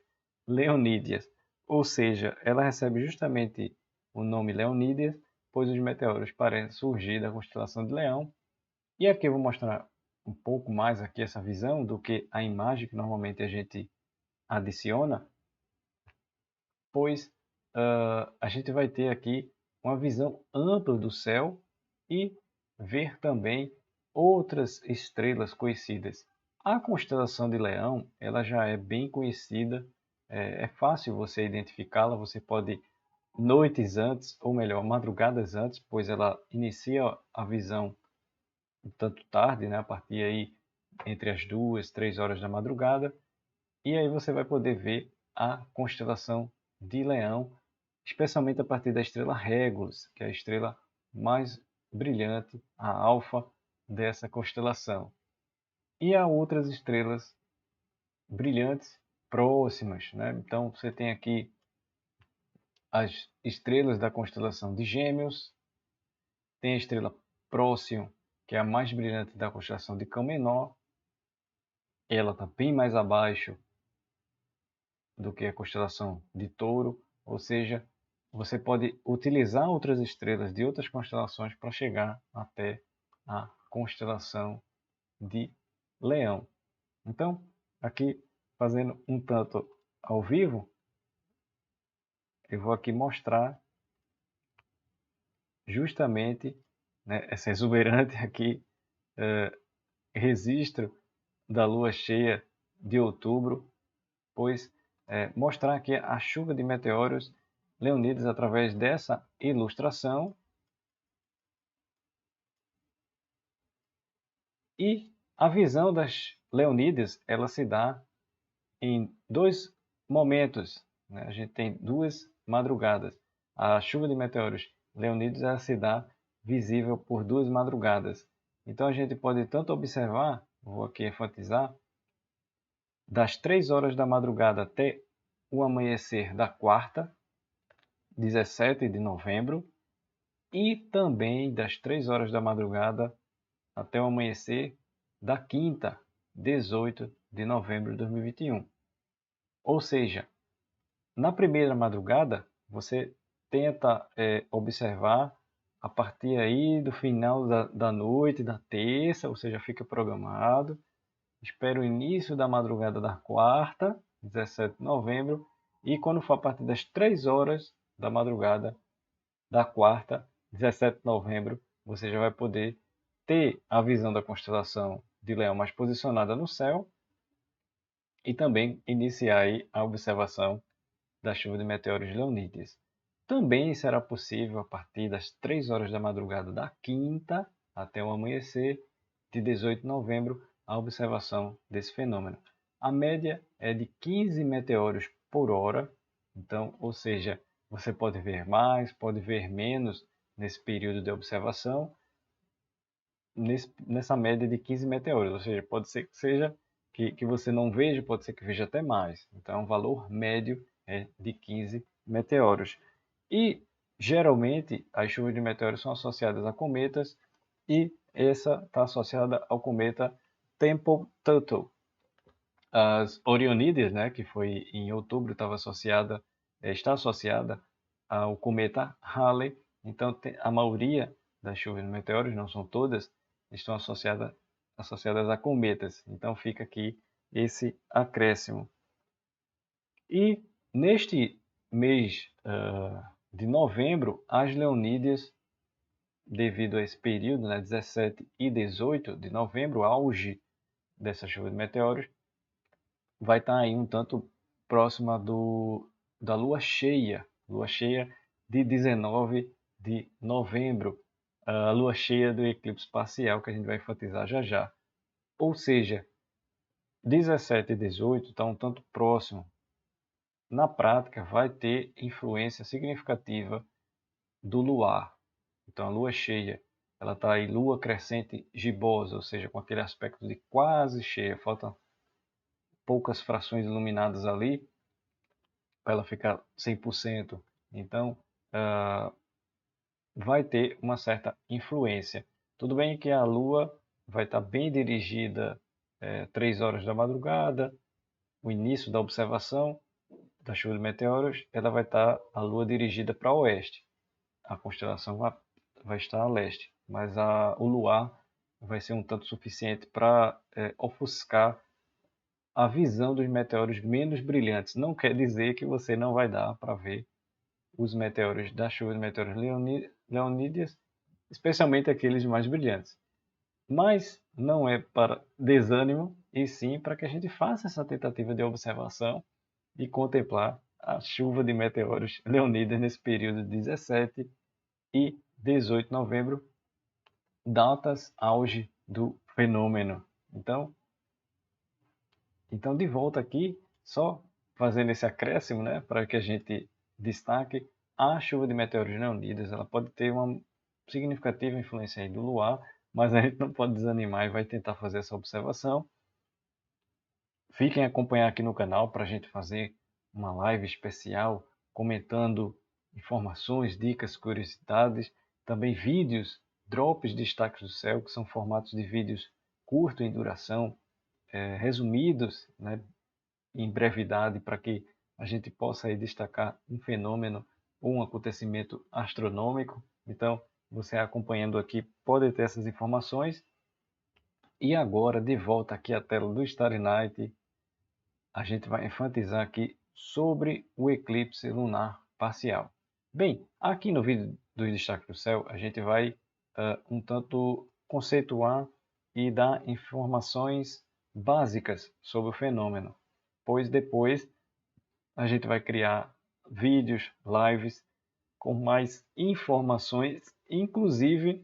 Leonídeas. Ou seja, ela recebe justamente o nome Leonídeas, pois os meteoros parecem surgir da constelação de Leão. E aqui eu vou mostrar um pouco mais aqui essa visão do que a imagem que normalmente a gente adiciona, pois a gente vai ter aqui uma visão ampla do céu e ver também outras estrelas conhecidas. A constelação de Leão, ela já é bem conhecida, é fácil você identificá-la, você pode noites antes, ou melhor, madrugadas antes, pois ela inicia a visão um tanto tarde, né, a partir aí entre as 2, 3 horas da madrugada, e aí você vai poder ver a constelação de Leão, especialmente a partir da estrela Régulas, que é a estrela mais brilhante, a alfa dessa constelação. E há outras estrelas brilhantes próximas, né? Então você tem aqui as estrelas da constelação de Gêmeos, tem a estrela Próximo, que é a mais brilhante da constelação de Cão Menor. Ela está bem mais abaixo do que a constelação de Touro, ou seja, você pode utilizar outras estrelas de outras constelações para chegar até a constelação de Leão. Então, aqui fazendo um tanto ao vivo, eu vou aqui mostrar justamente, né, essa exuberante aqui registro da lua cheia de outubro, pois mostrar aqui a chuva de meteoros Leonídeos através dessa ilustração. E a visão das Leonídeas, ela se dá em dois momentos, né? A gente tem duas madrugadas. A chuva de meteoros Leonídeos, ela se dá visível por duas madrugadas. Então a gente pode tanto observar, vou aqui enfatizar, das 3 horas da madrugada até o amanhecer da quarta, 17 de novembro, e também das 3 horas da madrugada até o amanhecer da quinta, 18 de novembro de 2021. Ou seja, na primeira madrugada, você tenta observar a partir aí do final da noite, da terça, ou seja, fica programado. Espera o início da madrugada da quarta, 17 de novembro, e quando for a partir das 3 horas da madrugada da quarta, 17 de novembro, você já vai poder ter a visão da constelação de Leão mais posicionada no céu e também iniciar aí a observação da chuva de meteoros Leonídeos. Também será possível a partir das 3 horas da madrugada da quinta até o amanhecer de 18 de novembro a observação desse fenômeno. A média é de 15 meteoros por hora, então, ou seja, você pode ver mais, pode ver menos nesse período de observação, nessa média de 15 meteoros, ou seja, pode ser que seja que você não veja, pode ser que veja até mais. Então, o valor médio é de 15 meteoros. E, geralmente, as chuvas de meteoros são associadas a cometas e essa está associada ao cometa Tempel-Tuttle. As Orionídeas, né, que foi em outubro, está associada ao cometa Halley. Então, a maioria das chuvas de meteoros, não são todas, estão associadas a cometas. Então, fica aqui esse acréscimo. E neste mês de novembro, as Leonídeas, devido a esse período, né, 17 e 18 de novembro, auge dessa chuva de meteoros, vai estar aí um tanto próxima da lua cheia de 19 de novembro, a lua cheia do eclipse parcial, que a gente vai enfatizar já já. Ou seja, 17 e 18 está um tanto próximo. Na prática, vai ter influência significativa do luar. Então, a lua cheia, ela está aí lua crescente gibosa, ou seja, com aquele aspecto de quase cheia, faltam poucas frações iluminadas ali para ela ficar 100%. Então, vai ter uma certa influência. Tudo bem que a Lua vai estar bem dirigida 3 horas da madrugada, o início da observação da chuva de meteoros, ela vai estar a Lua dirigida para o oeste. A constelação vai estar a leste, mas o luar vai ser um tanto suficiente para ofuscar a visão dos meteoros menos brilhantes. Não quer dizer que você não vai dar para ver os meteoros da chuva de meteoros leonídeas, especialmente aqueles mais brilhantes. Mas não é para desânimo, e sim para que a gente faça essa tentativa de observação e contemplar a chuva de meteoros leonídeas nesse período de 17 e 18 de novembro, datas auge do fenômeno. Então, de volta aqui, só fazendo esse acréscimo, né, para que a gente destaque, a chuva de meteoros leonídeas, ela pode ter uma significativa influência aí do luar, mas a gente não pode desanimar e vai tentar fazer essa observação. Fiquem a acompanhar aqui no canal para a gente fazer uma live especial comentando informações, dicas, curiosidades, também vídeos, drops de destaques do céu, que são formatos de vídeos curtos em duração, resumidos, né, em brevidade, para que a gente possa aí destacar um fenômeno ou um acontecimento astronômico. Então, você acompanhando aqui pode ter essas informações. E agora, de volta aqui à tela do Starry Night, a gente vai enfatizar aqui sobre o eclipse lunar parcial. Bem, aqui no vídeo dos destaques do céu, a gente vai um tanto conceituar e dar informações básicas sobre o fenômeno, pois depois a gente vai criar vídeos, lives com mais informações, inclusive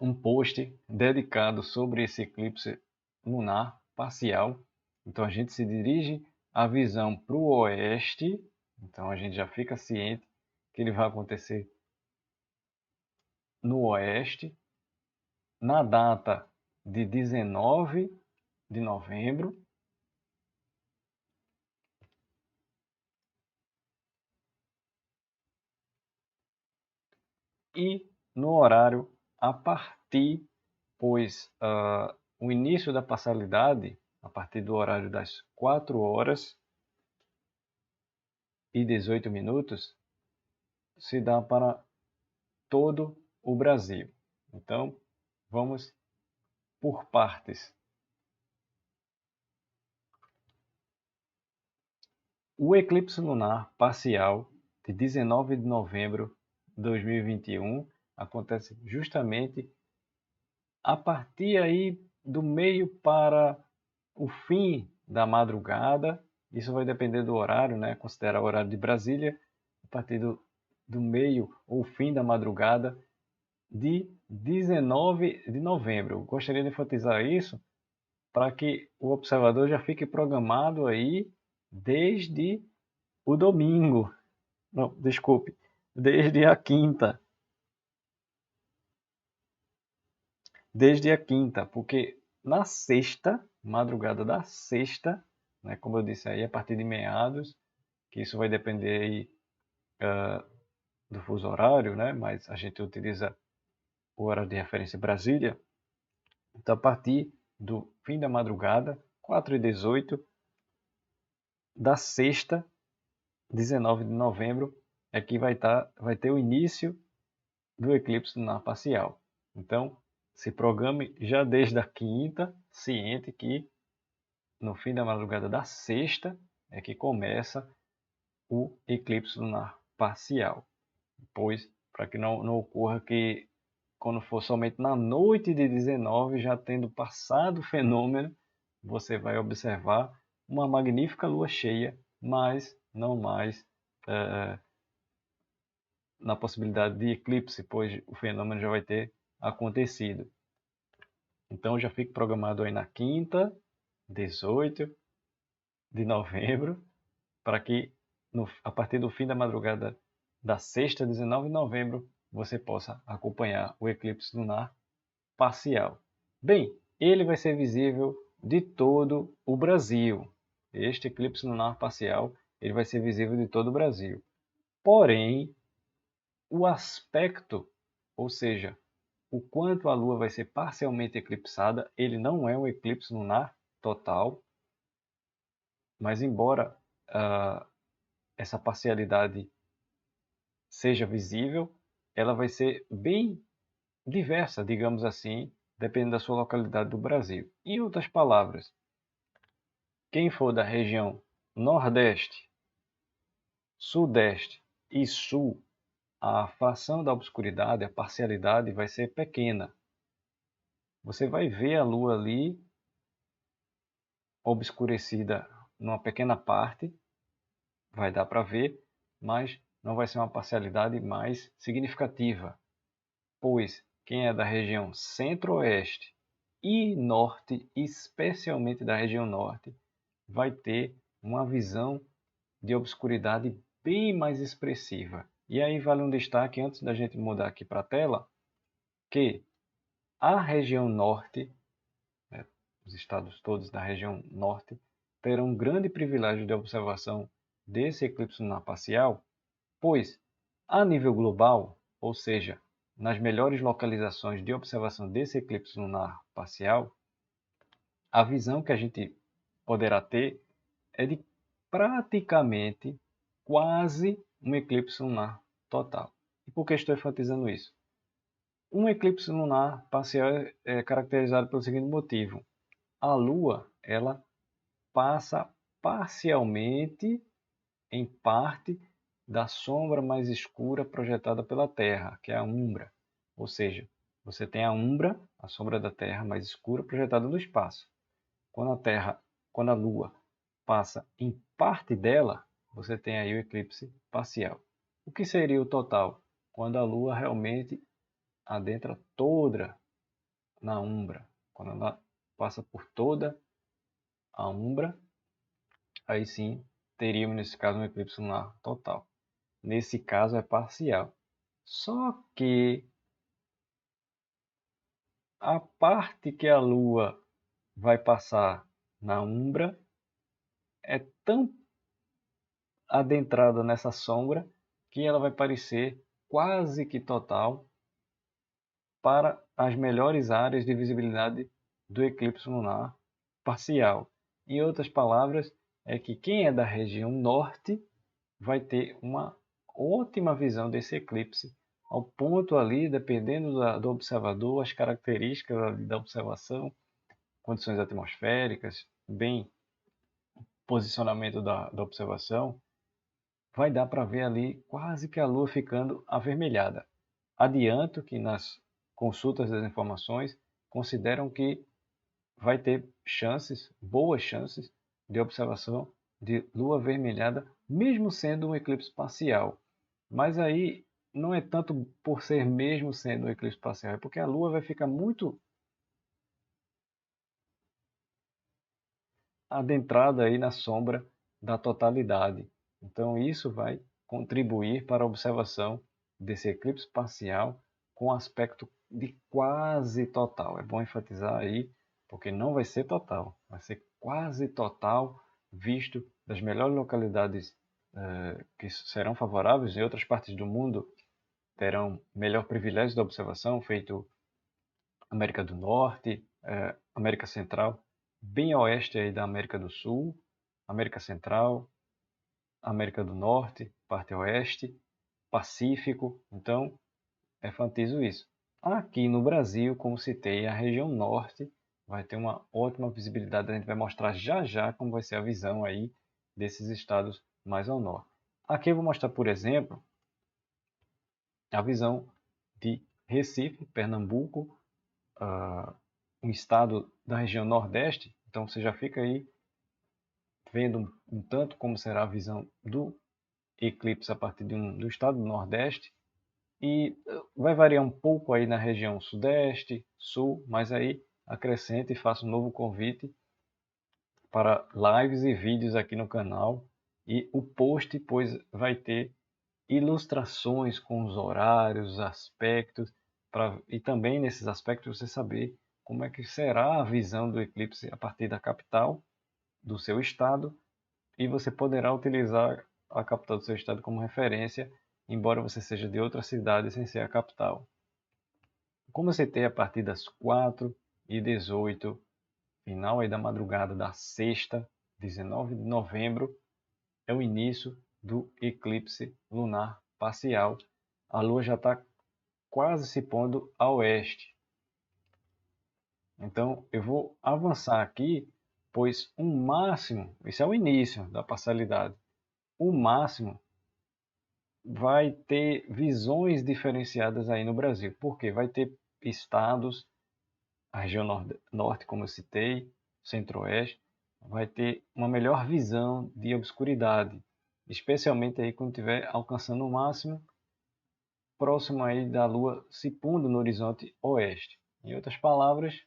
um post dedicado sobre esse eclipse lunar parcial. Então a gente se dirige a visão para o oeste, então a gente já fica ciente que ele vai acontecer no oeste, na data de 19 de novembro, e no horário a partir, pois o início da parcialidade, a partir do horário das 4 horas e 18 minutos, se dá para todo o Brasil. Então, vamos por partes. O eclipse lunar parcial de 19 de novembro de 2021 acontece justamente a partir aí do meio para o fim da madrugada. Isso vai depender do horário, né? Considerar o horário de Brasília, a partir do meio ou fim da madrugada de 19 de novembro. Gostaria de enfatizar isso para que o observador já fique programado aí desde o domingo. Não, desculpe, desde a quinta. Desde a quinta, porque na sexta, madrugada da sexta, né, como eu disse aí, a partir de meados, que isso vai depender aí do fuso horário, né, mas a gente utiliza o horário de referência Brasília. Então, a partir do fim da madrugada, 4h18, da sexta, 19 de novembro, é que vai ter o início do eclipse lunar parcial. Então, se programe já desde a quinta, ciente que no fim da madrugada da sexta é que começa o eclipse lunar parcial. Pois, para que não ocorra que quando for somente na noite de 19, já tendo passado o fenômeno, você vai observar uma magnífica lua cheia, mas não mais na possibilidade de eclipse, pois o fenômeno já vai ter acontecido. Então já fique programado aí na quinta, 18 de novembro, para que a partir do fim da madrugada da sexta, 19 de novembro, você possa acompanhar o eclipse lunar parcial. Bem, ele vai ser visível de todo o Brasil. Este eclipse lunar parcial, ele vai ser visível de todo o Brasil. Porém, o aspecto, ou seja, o quanto a Lua vai ser parcialmente eclipsada, ele não é um eclipse lunar total, mas embora essa parcialidade seja visível, ela vai ser bem diversa, digamos assim, dependendo da sua localidade do Brasil. Em outras palavras, quem for da região Nordeste, Sudeste e Sul, a fração da obscuridade, a parcialidade vai ser pequena. Você vai ver a Lua ali obscurecida numa pequena parte, vai dar para ver, mas não vai ser uma parcialidade mais significativa, pois quem é da região Centro-Oeste e Norte, especialmente da região Norte, vai ter uma visão de obscuridade bem mais expressiva. E aí vale um destaque, antes da gente mudar aqui para a tela, que a região Norte, né, os estados todos da região Norte, terão um grande privilégio de observação desse eclipse lunar parcial, pois, a nível global, ou seja, nas melhores localizações de observação desse eclipse lunar parcial, a visão que a gente poderá ter é de praticamente quase um eclipse lunar total. E por que estou enfatizando isso? Um eclipse lunar parcial é caracterizado pelo seguinte motivo: a Lua ela passa parcialmente em parte da sombra mais escura projetada pela Terra, que é a umbra. Ou seja, você tem a umbra, a sombra da Terra mais escura projetada no espaço. Quando a Lua passa em parte dela, você tem aí o eclipse parcial. O que seria o total? Quando a Lua realmente adentra toda na umbra. Quando ela passa por toda a umbra, aí sim teríamos nesse caso um eclipse lunar total. Nesse caso é parcial. Só que a parte que a Lua vai passar na umbra é tão adentrada nessa sombra que ela vai parecer quase que total para as melhores áreas de visibilidade do eclipse lunar parcial. Em outras palavras, é que quem é da região norte vai ter uma ótima visão desse eclipse, ao ponto ali, dependendo do observador, as características ali da observação, condições atmosféricas, bem posicionamento da observação, vai dar para ver ali quase que a Lua ficando avermelhada. Adianto que nas consultas das informações consideram que vai ter chances, boas chances, de observação de Lua avermelhada, mesmo sendo um eclipse parcial. Mas aí não é tanto por ser mesmo sendo um eclipse parcial, é porque a Lua vai ficar muito adentrada aí na sombra da totalidade. Então isso vai contribuir para a observação desse eclipse parcial com aspecto de quase total. É bom enfatizar aí, porque não vai ser total, vai ser quase total, visto das melhores localidades que serão favoráveis. Em outras partes do mundo terão melhor privilégio da observação, feito América do Norte, América Central, bem a oeste aí da América do Sul, América Central, América do Norte, parte oeste, Pacífico. Então, enfatizo isso. Aqui no Brasil, como citei, a região norte vai ter uma ótima visibilidade. A gente vai mostrar já já como vai ser a visão aí desses estados mais ao norte. Aqui eu vou mostrar, por exemplo, a visão de Recife, Pernambuco, um estado da região nordeste. Então você já fica aí vendo um tanto como será a visão do eclipse a partir do estado do nordeste. E vai variar um pouco aí na região sudeste, sul, mas aí acrescente e faço um novo convite para lives e vídeos aqui no canal. E o post, pois, vai ter ilustrações com os horários, os aspectos, e também nesses aspectos você saber como é que será a visão do eclipse a partir da capital do seu estado, e você poderá utilizar a capital do seu estado como referência, embora você seja de outra cidade sem ser a capital. Como você tem a partir das 4h18, final aí da madrugada da sexta, 19 de novembro, é o início do eclipse lunar parcial. A Lua já está quase se pondo a oeste. Então eu vou avançar aqui, pois um máximo, esse é o início da parcialidade, o máximo vai ter visões diferenciadas aí no Brasil, porque vai ter estados, a região norte, como eu citei, centro-oeste, vai ter uma melhor visão de obscuridade, especialmente aí quando estiver alcançando o máximo próximo aí da Lua se pondo no horizonte oeste. Em outras palavras,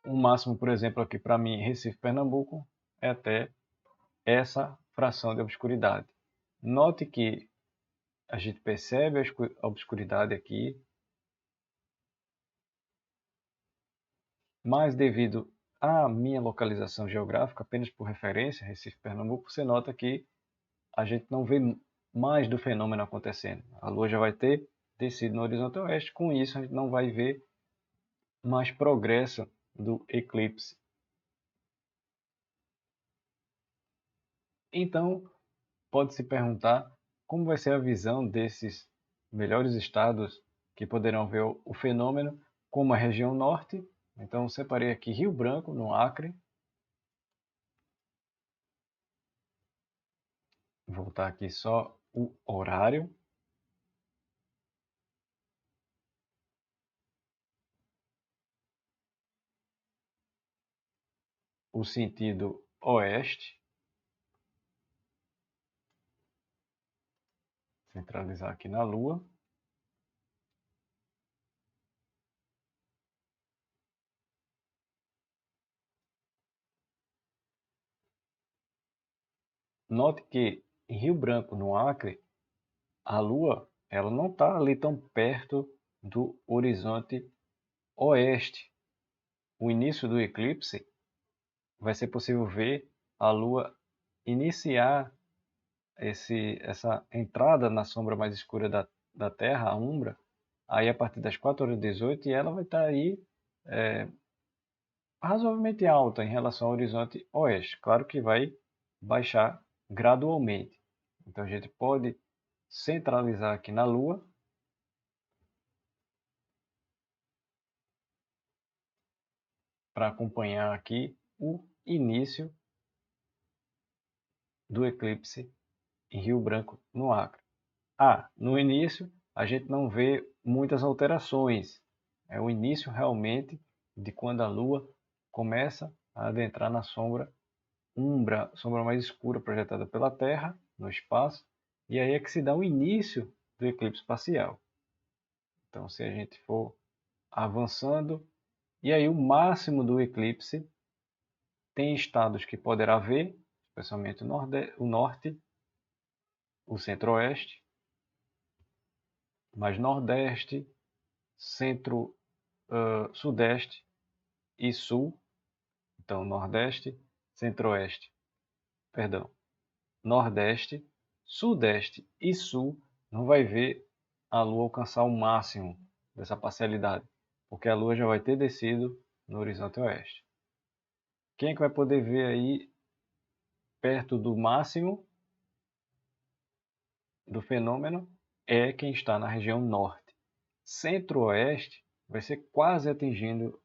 o máximo, por exemplo, aqui para mim, Recife, Pernambuco, é até essa fração de obscuridade. Note que a gente percebe a obscuridade aqui, mas devido à minha localização geográfica, apenas por referência, Recife, Pernambuco, você nota que a gente não vê mais do fenômeno acontecendo. A Lua já vai ter descido no horizonte oeste, com isso a gente não vai ver mais progresso do eclipse. Então, pode-se perguntar como vai ser a visão desses melhores estados que poderão ver o fenômeno, como a região norte. Então, separei aqui Rio Branco, no Acre. Vou voltar aqui só o horário. O sentido oeste. Centralizar aqui na Lua. Note que em Rio Branco, no Acre, a Lua ela não está ali tão perto do horizonte oeste. O início do eclipse vai ser possível ver a Lua iniciar essa entrada na sombra mais escura da Terra, a umbra, aí a partir das 4h18, e ela vai estar aí razoavelmente alta em relação ao horizonte oeste. Claro que vai baixar gradualmente. Então a gente pode centralizar aqui na Lua para acompanhar aqui o início do eclipse em Rio Branco, no Acre. No início a gente não vê muitas alterações. É o início realmente de quando a Lua começa a adentrar na sombra umbra, sombra mais escura projetada pela Terra no espaço, e aí é que se dá o início do eclipse parcial. Então, se a gente for avançando, E aí o máximo do eclipse tem estados que poderá ver, especialmente o norte, o centro-oeste, mas nordeste, centro, sudeste e sul. Então nordeste, centro-oeste, perdão, nordeste, sudeste e sul não vai ver a Lua alcançar o máximo dessa parcialidade, porque a Lua já vai ter descido no horizonte oeste. Quem é que vai poder ver aí perto do máximo do fenômeno é quem está na região norte. Centro-oeste vai ser quase atingindo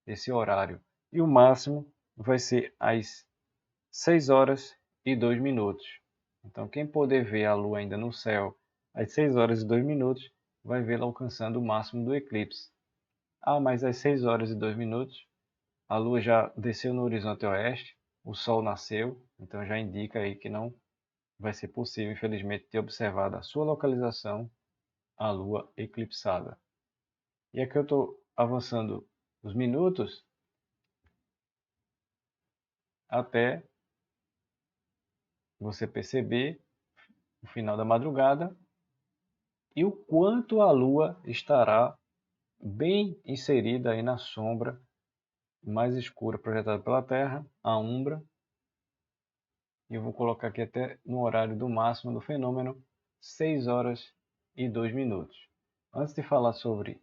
esse horário. E o máximo vai ser às 6 horas e 2 minutos. Então, quem poder ver a Lua ainda no céu às 6 horas e 2 minutos, vai vê-la alcançando o máximo do eclipse. Ah, mas às 6 horas e 2 minutos, a Lua já desceu no horizonte oeste, o Sol nasceu, então já indica aí que não vai ser possível, infelizmente, ter observado a sua localização, a Lua eclipsada. E aqui eu estou avançando os minutos até você perceber o final da madrugada e o quanto a Lua estará bem inserida aí na sombra mais escura projetada pela Terra, a umbra. E eu vou colocar aqui até no horário do máximo do fenômeno, 6 horas e 2 minutos. Antes de falar sobre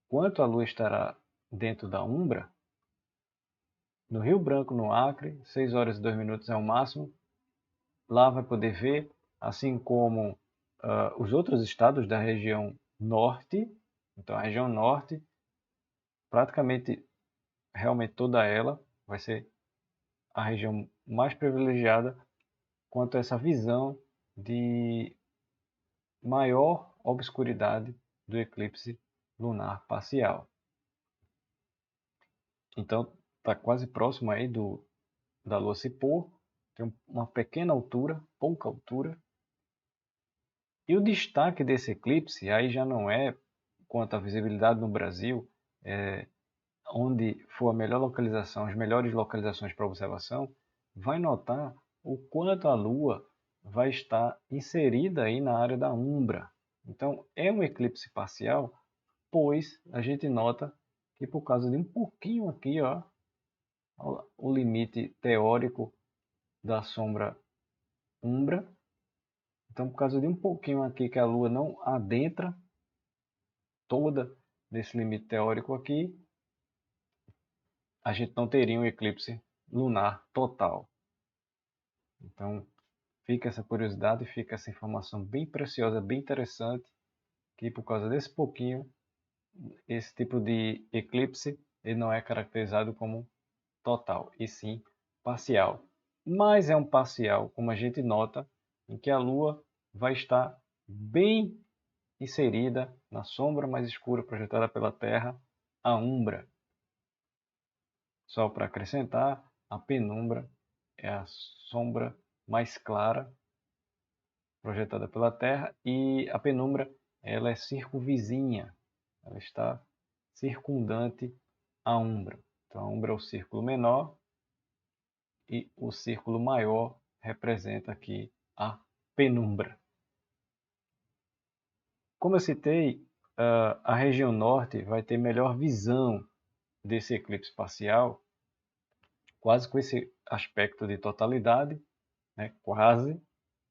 quanto a Lua estará dentro da umbra, no Rio Branco, no Acre, 6 horas e 2 minutos é o máximo. Lá vai poder ver, assim como os outros estados da região norte. Então, a região norte, praticamente, realmente toda ela, vai ser a região mais privilegiada quanto a essa visão de maior obscuridade do eclipse lunar parcial. Então, está quase próximo aí da Lua se pôr, tem uma pequena altura, pouca altura. E o destaque desse eclipse aí já não é quanto à visibilidade no Brasil, onde for a melhor localização, as melhores localizações para observação, vai notar o quanto a Lua vai estar inserida aí na área da umbra. Então, é um eclipse parcial, pois a gente nota que por causa de um pouquinho aqui, ó, o limite teórico da sombra umbra, então por causa de um pouquinho aqui que a Lua não adentra toda desse limite teórico aqui, a gente não teria um eclipse lunar total. Então fica essa curiosidade, fica essa informação bem preciosa, bem interessante, que por causa desse pouquinho, esse tipo de eclipse ele não é caracterizado como total, e sim parcial. Mas é um parcial, como a gente nota, em que a Lua vai estar bem inserida na sombra mais escura projetada pela Terra, a umbra. Só para acrescentar, a penumbra é a sombra mais clara projetada pela Terra e a penumbra ela é circunvizinha, ela está circundante à umbra. Então a umbra é o círculo menor e o círculo maior representa aqui a penumbra. Como eu citei, a região norte vai ter melhor visão desse eclipse parcial, quase com esse aspecto de totalidade, né? Quase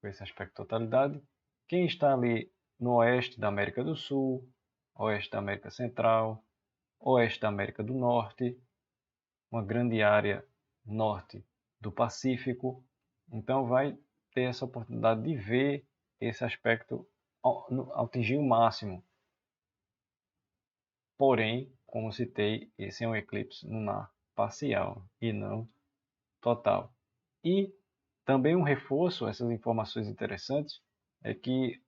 com esse aspecto de totalidade. Quem está ali no oeste da América do Sul, oeste da América Central, oeste da América do Norte, uma grande área norte do Pacífico, então vai ter essa oportunidade de ver esse aspecto atingir o máximo. Porém, como citei, esse é um eclipse lunar parcial e não total. E também um reforço, essas informações interessantes, é que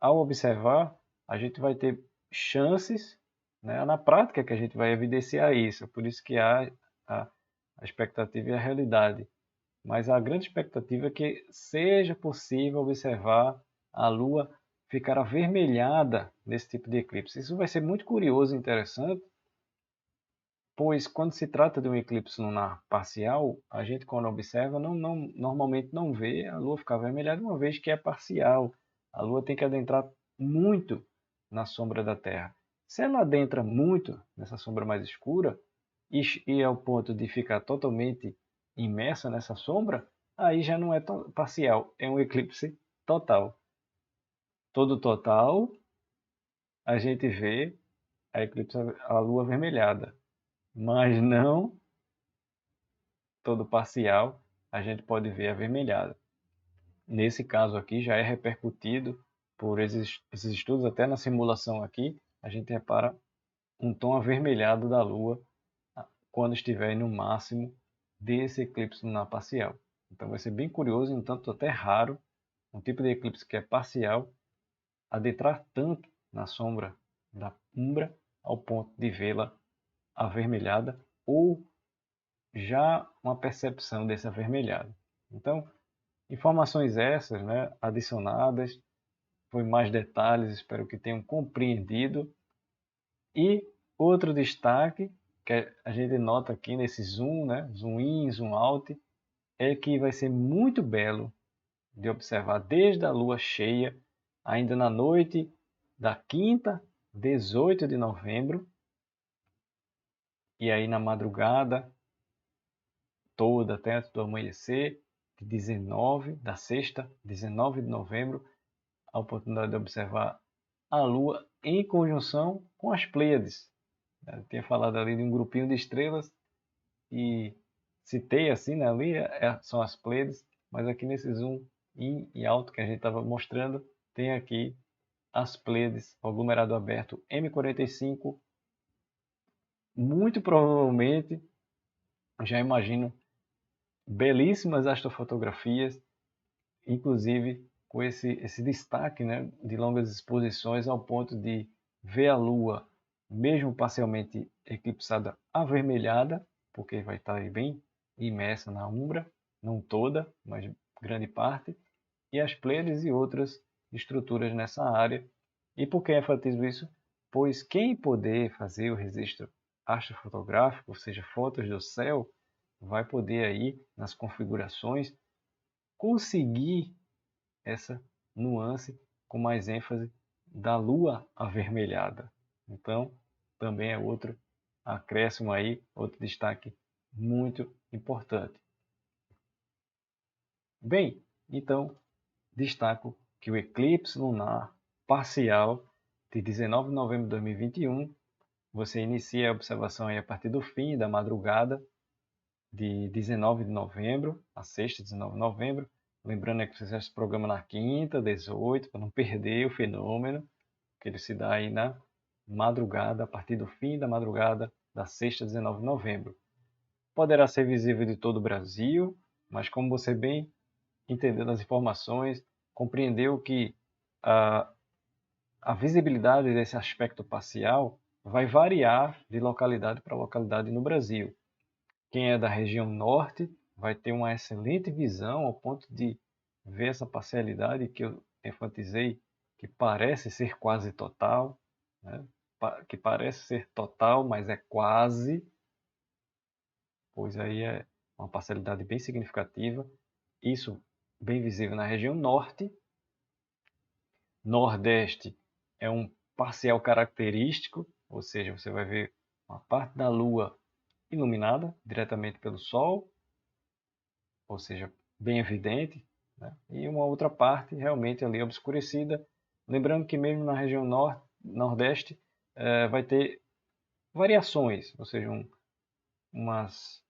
ao observar, a gente vai ter chances, né, na prática que a gente vai evidenciar isso. Por isso que há a expectativa e a realidade. Mas a grande expectativa é que seja possível observar a Lua ficar avermelhada nesse tipo de eclipse. Isso vai ser muito curioso e interessante, pois quando se trata de um eclipse lunar parcial, a gente quando observa normalmente não vê a Lua ficar avermelhada, uma vez que é parcial. A Lua tem que adentrar muito na sombra da Terra. Se ela adentra muito nessa sombra mais escura, e ao ponto de ficar totalmente imersa nessa sombra, aí já não é parcial, é um eclipse total. Todo total, a gente vê a Lua avermelhada, mas não todo parcial, a gente pode ver avermelhada. Nesse caso aqui já é repercutido por esses estudos, até na simulação aqui, a gente repara um tom avermelhado da Lua quando estiver no máximo desse eclipse lunar parcial. Então vai ser bem curioso, um tanto até raro, um tipo de eclipse que é parcial, adentrar tanto na sombra da umbra ao ponto de vê-la avermelhada ou já uma percepção desse avermelhado. Então, informações essas, né, adicionadas, foi mais detalhes, espero que tenham compreendido. E outro destaque que a gente nota aqui nesse zoom, né, zoom in, zoom out, é que vai ser muito belo de observar desde a lua cheia, ainda na noite da quinta, 18 de novembro, e aí na madrugada toda até antes do amanhecer, de 19, da sexta, 19 de novembro, a oportunidade de observar a Lua em conjunção com as Pleiades. Eu tinha falado ali de um grupinho de estrelas e citei assim, né, ali são as Pleiades, mas aqui nesse zoom in e alto que a gente estava mostrando, tem aqui as Pleiades, o aglomerado aberto M45, muito provavelmente, já imagino, belíssimas astrofotografias, inclusive com esse destaque, né, de longas exposições ao ponto de ver a Lua, mesmo parcialmente eclipsada, avermelhada, porque vai estar aí bem imersa na umbra, não toda, mas grande parte, e as Pleiades e outras estruturas nessa área. E por que enfatizo isso? Pois quem poder fazer o registro astrofotográfico, ou seja, fotos do céu, vai poder aí nas configurações conseguir essa nuance com mais ênfase da lua avermelhada. Então, também é outro acréscimo aí, outro destaque muito importante. Bem, então destaco que o eclipse lunar parcial de 19 de novembro de 2021, você inicia a observação aí a partir do fim da madrugada de 19 de novembro, a sexta, 19 de novembro. Lembrando que você faz esse programa na quinta, 18, para não perder o fenômeno, que ele se dá aí na madrugada, a partir do fim da madrugada da sexta, 19 de novembro. Poderá ser visível de todo o Brasil, mas como você bem entendeu nas informações, compreendeu que a visibilidade desse aspecto parcial vai variar de localidade para localidade no Brasil. Quem é da região norte vai ter uma excelente visão ao ponto de ver essa parcialidade que eu enfatizei, que parece ser quase total, né? Que parece ser total, mas é quase, pois aí é uma parcialidade bem significativa. Isso bem visível na região norte. Nordeste é um parcial característico, ou seja, você vai ver uma parte da Lua iluminada diretamente pelo Sol, ou seja, bem evidente, né? E uma outra parte realmente ali obscurecida. Lembrando que mesmo na região nordeste vai ter variações, ou seja, umas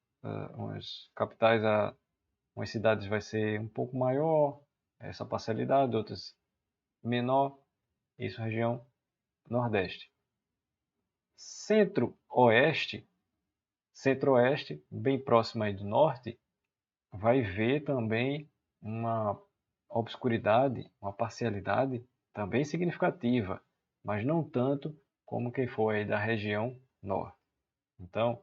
capitais, umas cidades vai ser um pouco maior essa parcialidade, outras menor, isso região nordeste. Centro-oeste, centro-oeste, bem próximo aí do norte, vai ver também uma obscuridade, uma parcialidade também significativa, mas não tanto como quem for aí da região norte. Então,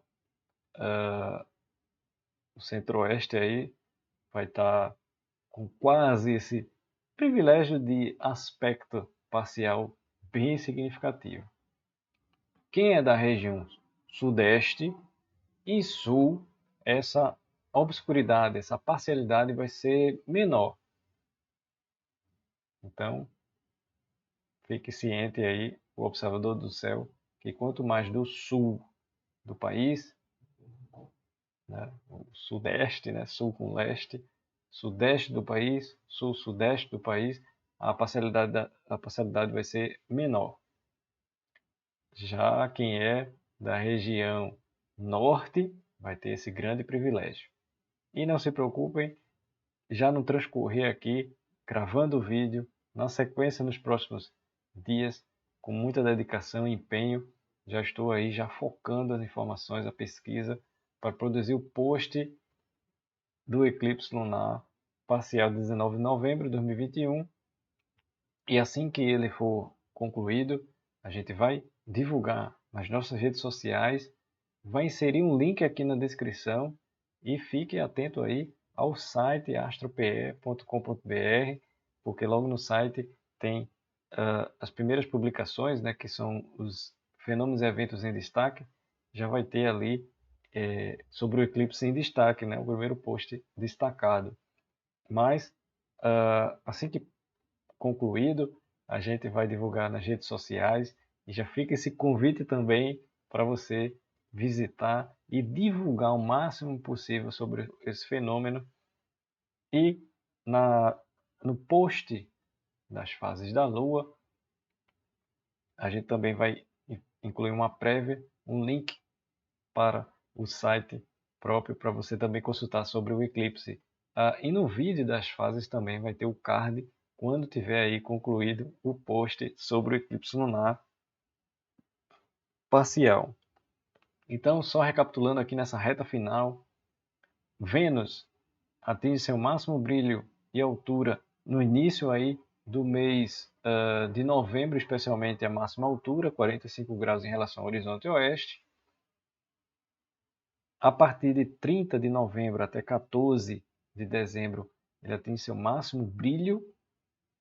o centro-oeste aí vai estar com quase esse privilégio de aspecto parcial bem significativo. Quem é da região sudeste e sul, essa obscuridade, essa parcialidade vai ser menor. Então, fique ciente aí, o observador do céu, que quanto mais do sul do país, né, o sudeste, né, sul com leste, sudeste do país, sul-sudeste do país, a parcialidade vai ser menor. Já quem é da região norte vai ter esse grande privilégio. E não se preocupem, já no transcorrer aqui, gravando o vídeo, na sequência nos próximos dias, com muita dedicação e empenho, já estou aí já focando as informações, a pesquisa, para produzir o post do eclipse lunar parcial de 19 de novembro de 2021. E assim que ele for concluído, a gente vai divulgar nas nossas redes sociais, vai inserir um link aqui na descrição e fique atento aí ao site astrope.com.br, porque logo no site tem as primeiras publicações, né, que são os fenômenos e eventos em destaque, já vai ter ali sobre o eclipse em destaque, né, o primeiro post destacado. Mas assim que concluído, a gente vai divulgar nas redes sociais e já fica esse convite também para você visitar e divulgar o máximo possível sobre esse fenômeno. E no post das fases da Lua, a gente também vai incluir uma prévia, um link para o site próprio para você também consultar sobre o eclipse. E no vídeo das fases também vai ter o card quando tiver aí concluído o post sobre o eclipse lunar parcial. Então, só recapitulando aqui nessa reta final, Vênus atinge seu máximo brilho e altura no início aí do mês de novembro, especialmente a máxima altura, 45 graus em relação ao horizonte oeste. A partir de 30 de novembro até 14 de dezembro, ele atinge seu máximo brilho,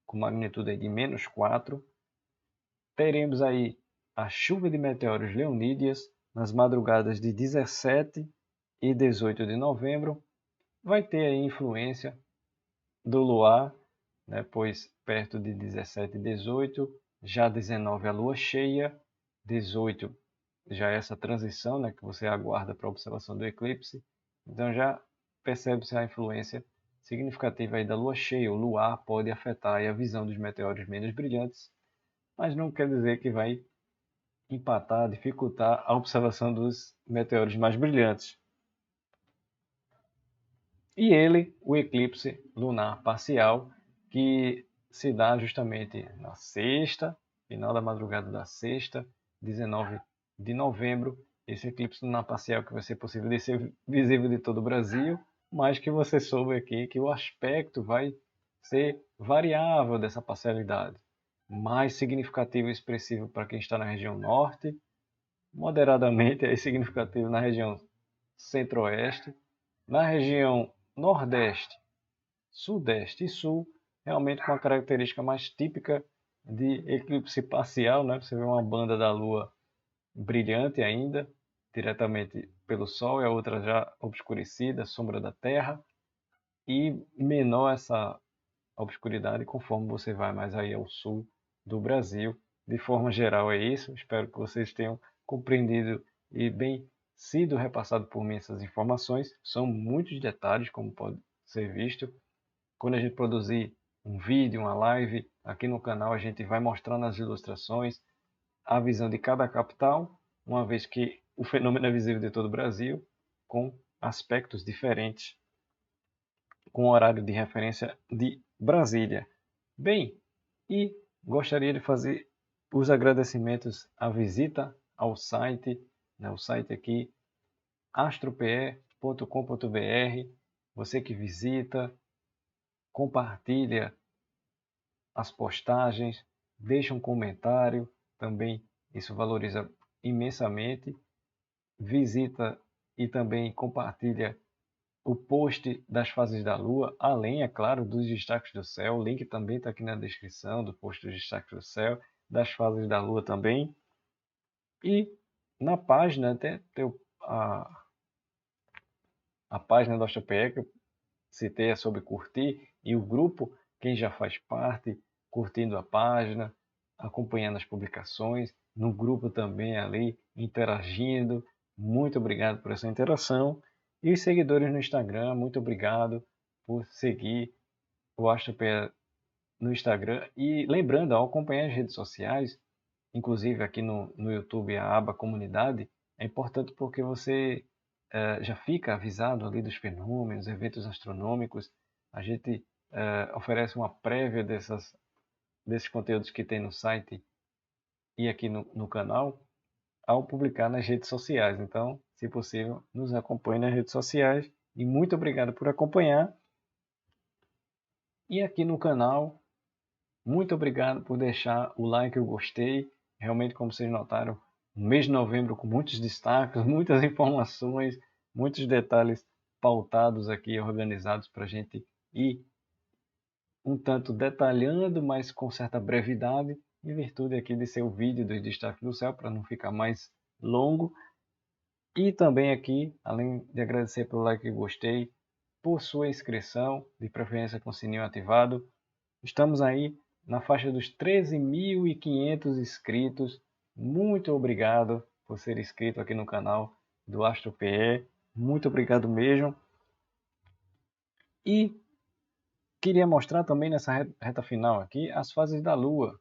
com magnitude de -4. Teremos aí a chuva de meteoros Leonídeas nas madrugadas de 17 e 18 de novembro. Vai ter aí influência do luar, né, pois perto de 17 e 18, já 19 a lua cheia, 18 já é essa transição, né, que você aguarda para a observação do eclipse. Então já percebe-se a influência significativa aí da lua cheia. O luar pode afetar aí a visão dos meteoros menos brilhantes, mas não quer dizer que vai empatar, dificultar a observação dos meteoros mais brilhantes. E ele, o eclipse lunar parcial, que se dá justamente na sexta, final da madrugada da sexta, 19 de novembro. Esse eclipse lunar parcial que vai ser possível de ser visível de todo o Brasil, mas que você soube aqui que o aspecto vai ser variável dessa parcialidade. Mais significativo e expressivo para quem está na região norte, moderadamente significativo na região centro-oeste, na região nordeste, sudeste e sul, realmente com a característica mais típica de eclipse parcial, né? Você vê uma banda da Lua brilhante ainda, diretamente pelo Sol, e a outra já obscurecida, sombra da Terra, e menor essa obscuridade conforme você vai mais aí ao sul do Brasil. De forma geral é isso, espero que vocês tenham compreendido e bem sido repassado por mim essas informações. São muitos detalhes, como pode ser visto. Quando a gente produzir um vídeo, uma live aqui no canal, a gente vai mostrando as ilustrações, a visão de cada capital, uma vez que o fenômeno é visível de todo o Brasil, com aspectos diferentes, com horário de referência de Brasília. Bem, e gostaria de fazer os agradecimentos à visita ao site, né, o site aqui, astrope.com.br. Você que visita, compartilha as postagens, deixa um comentário, também isso valoriza imensamente. Visita e também compartilha o post das fases da Lua, além, é claro, dos destaques do céu. O link também está aqui na descrição do post dos destaques do céu, das fases da Lua também. E na página tem a página do AstroPE, que eu citei, é sobre curtir, e o grupo, quem já faz parte, curtindo a página, acompanhando as publicações, no grupo também ali, interagindo. Muito obrigado por essa interação. E os seguidores no Instagram, muito obrigado por seguir o AstroPE no Instagram. E lembrando, ao acompanhar as redes sociais, inclusive aqui no YouTube, a aba comunidade, é importante porque você já fica avisado ali dos fenômenos, eventos astronômicos. A gente oferece uma prévia desses conteúdos que tem no site e aqui no canal ao publicar nas redes sociais. Então, se possível, nos acompanhe nas redes sociais. E muito obrigado por acompanhar. E aqui no canal, muito obrigado por deixar o like, o gostei. Realmente, como vocês notaram, um mês de novembro com muitos destaques, muitas informações, muitos detalhes pautados aqui, organizados para a gente ir um tanto detalhando, mas com certa brevidade, em virtude aqui de ser o vídeo dos destaques do céu, para não ficar mais longo. E também aqui, além de agradecer pelo like e gostei, por sua inscrição, de preferência com o sininho ativado. Estamos aí na faixa dos 13.500 inscritos. Muito obrigado por ser inscrito aqui no canal do AstroPE. Muito obrigado mesmo. E queria mostrar também nessa reta final aqui as fases da Lua.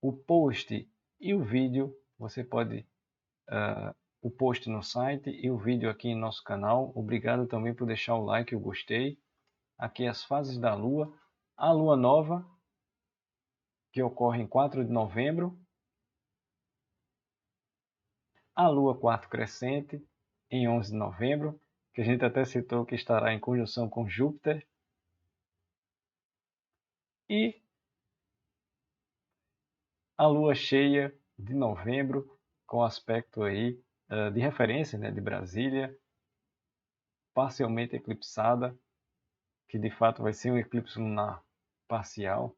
O post e o vídeo, você pode... o post no site e o vídeo aqui em nosso canal. Obrigado também por deixar o like e o gostei. Aqui as fases da Lua. A Lua Nova, que ocorre em 4 de novembro. A Lua quarto crescente, em 11 de novembro, que a gente até citou que estará em conjunção com Júpiter. E a Lua cheia de novembro, com aspecto aí de referência, né, de Brasília, parcialmente eclipsada, que de fato vai ser um eclipse lunar parcial,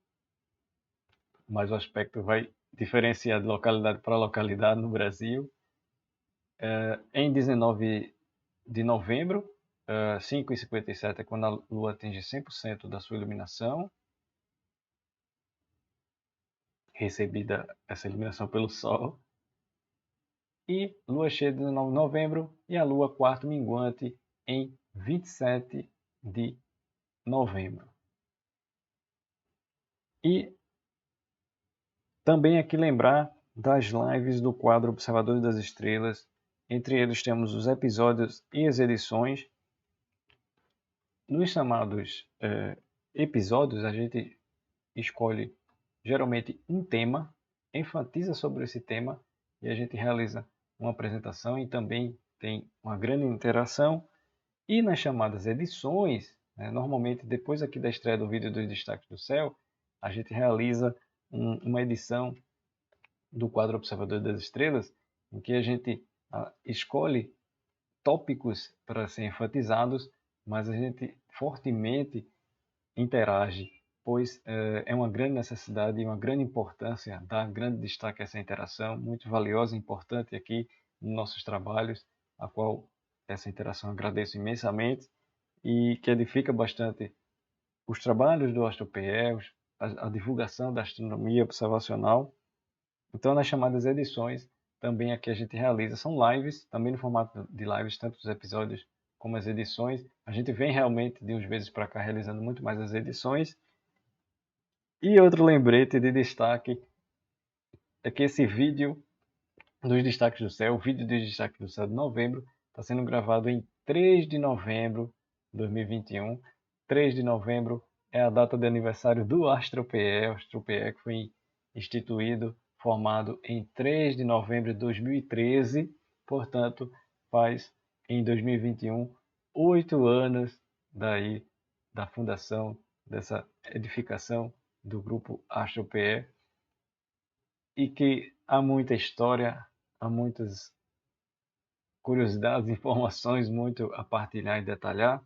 mas o aspecto vai diferenciar de localidade para localidade no Brasil. Em 19 de novembro, 5h57 é quando a Lua atinge 100% da sua iluminação, recebida essa iluminação pelo Sol. E Lua cheia de 19 de novembro e a Lua quarto minguante em 27 de novembro. E também aqui lembrar das lives do quadro Observadores das Estrelas. Entre eles temos os episódios e as edições. Nos chamados episódios, a gente escolhe geralmente um tema, enfatiza sobre esse tema e a gente realiza uma apresentação e também tem uma grande interação. E nas chamadas edições, né, normalmente depois aqui da estreia do vídeo dos destaques do céu, a gente realiza uma edição do quadro Observador das Estrelas, em que a gente escolhe tópicos para serem enfatizados, mas a gente fortemente interage, pois é uma grande necessidade e uma grande importância dar grande destaque a essa interação, muito valiosa e importante aqui nos nossos trabalhos, a qual essa interação agradeço imensamente e que edifica bastante os trabalhos do AstroPE, a divulgação da astronomia observacional. Então, nas chamadas edições, também aqui a gente realiza, são lives, também no formato de lives, tanto os episódios como as edições. A gente vem realmente de uns meses para cá realizando muito mais as edições. E outro lembrete de destaque é que esse vídeo dos destaques do céu, o vídeo dos destaques do céu de novembro, está sendo gravado em 3 de novembro de 2021. 3 de novembro é a data de aniversário do AstroPE, o AstroPE que foi instituído, formado em 3 de novembro de 2013, portanto, faz em 2021 8 anos daí da fundação, dessa edificação do grupo AstroPE, e que há muita história, há muitas curiosidades, informações, muito a partilhar e detalhar,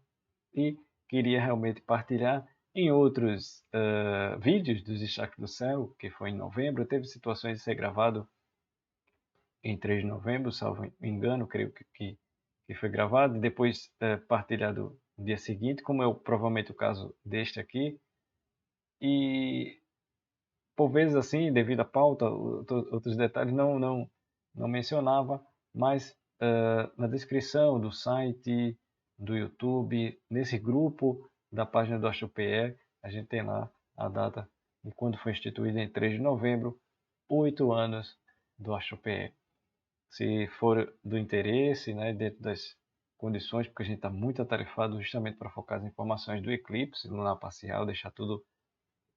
e queria realmente partilhar. Em outros vídeos dos Destaques do Céu, que foi em novembro, teve situações de ser gravado em 3 de novembro, salvo engano, creio que que foi gravado e depois partilhado no dia seguinte, como é provavelmente o caso deste aqui. E por vezes assim, devido à pauta, outros detalhes não mencionava, mas na descrição do site, do YouTube, nesse grupo da página do AstroPE, a gente tem lá a data de quando foi instituído em 3 de novembro, 8 anos do AstroPE. Se for do interesse, né, dentro das condições, porque a gente está muito atarefado justamente para focar as informações do eclipse lunar parcial, deixar tudo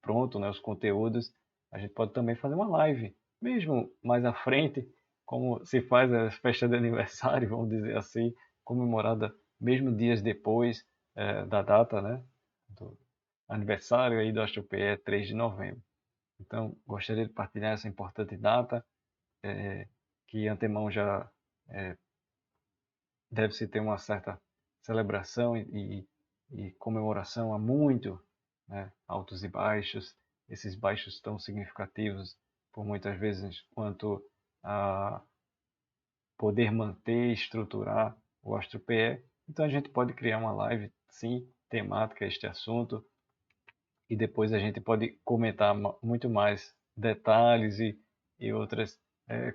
pronto, né, os conteúdos, a gente pode também fazer uma live, mesmo mais à frente, como se faz a festa de aniversário, vamos dizer assim, comemorada mesmo dias depois da data, né, do aniversário aí do AstroPE, 3 de novembro. Então, gostaria de partilhar essa importante data, que antemão já deve-se ter uma certa celebração e comemoração há muito, né? Altos e baixos, esses baixos tão significativos por muitas vezes quanto a poder manter e estruturar o AstroPE. Então a gente pode criar uma live, sim, temática a este assunto, e depois a gente pode comentar muito mais detalhes e outras,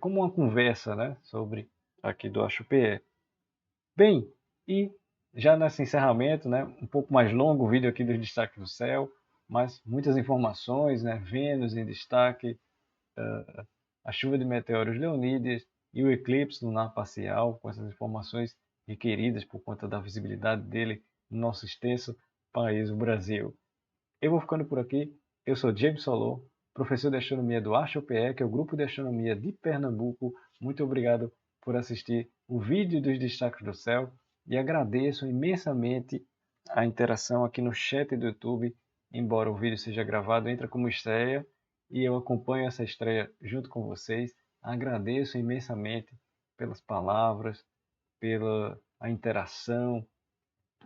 como uma conversa, né, sobre aqui do AstroPE. Bem, e já nesse encerramento, né, um pouco mais longo o vídeo aqui dos destaques do céu, mas muitas informações, né, Vênus em destaque, a chuva de meteoros Leonídeos e o eclipse lunar parcial, com essas informações requeridas por conta da visibilidade dele no nosso extenso país, o Brasil. Eu vou ficando por aqui. Eu sou James Solon, professor de astronomia do AstroPE, que é o grupo de astronomia de Pernambuco. Muito obrigado por assistir o vídeo dos destaques do céu e agradeço imensamente a interação aqui no chat do YouTube. Embora o vídeo seja gravado, entra como estreia e eu acompanho essa estreia junto com vocês. Agradeço imensamente pelas palavras, pela a interação,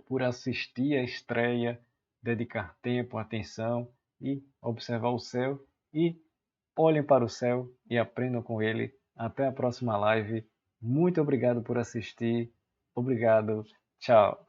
por assistir a estreia, dedicar tempo, atenção e observar o céu. E olhem para o céu e aprendam com ele. Até a próxima live. Muito obrigado por assistir. Obrigado. Tchau.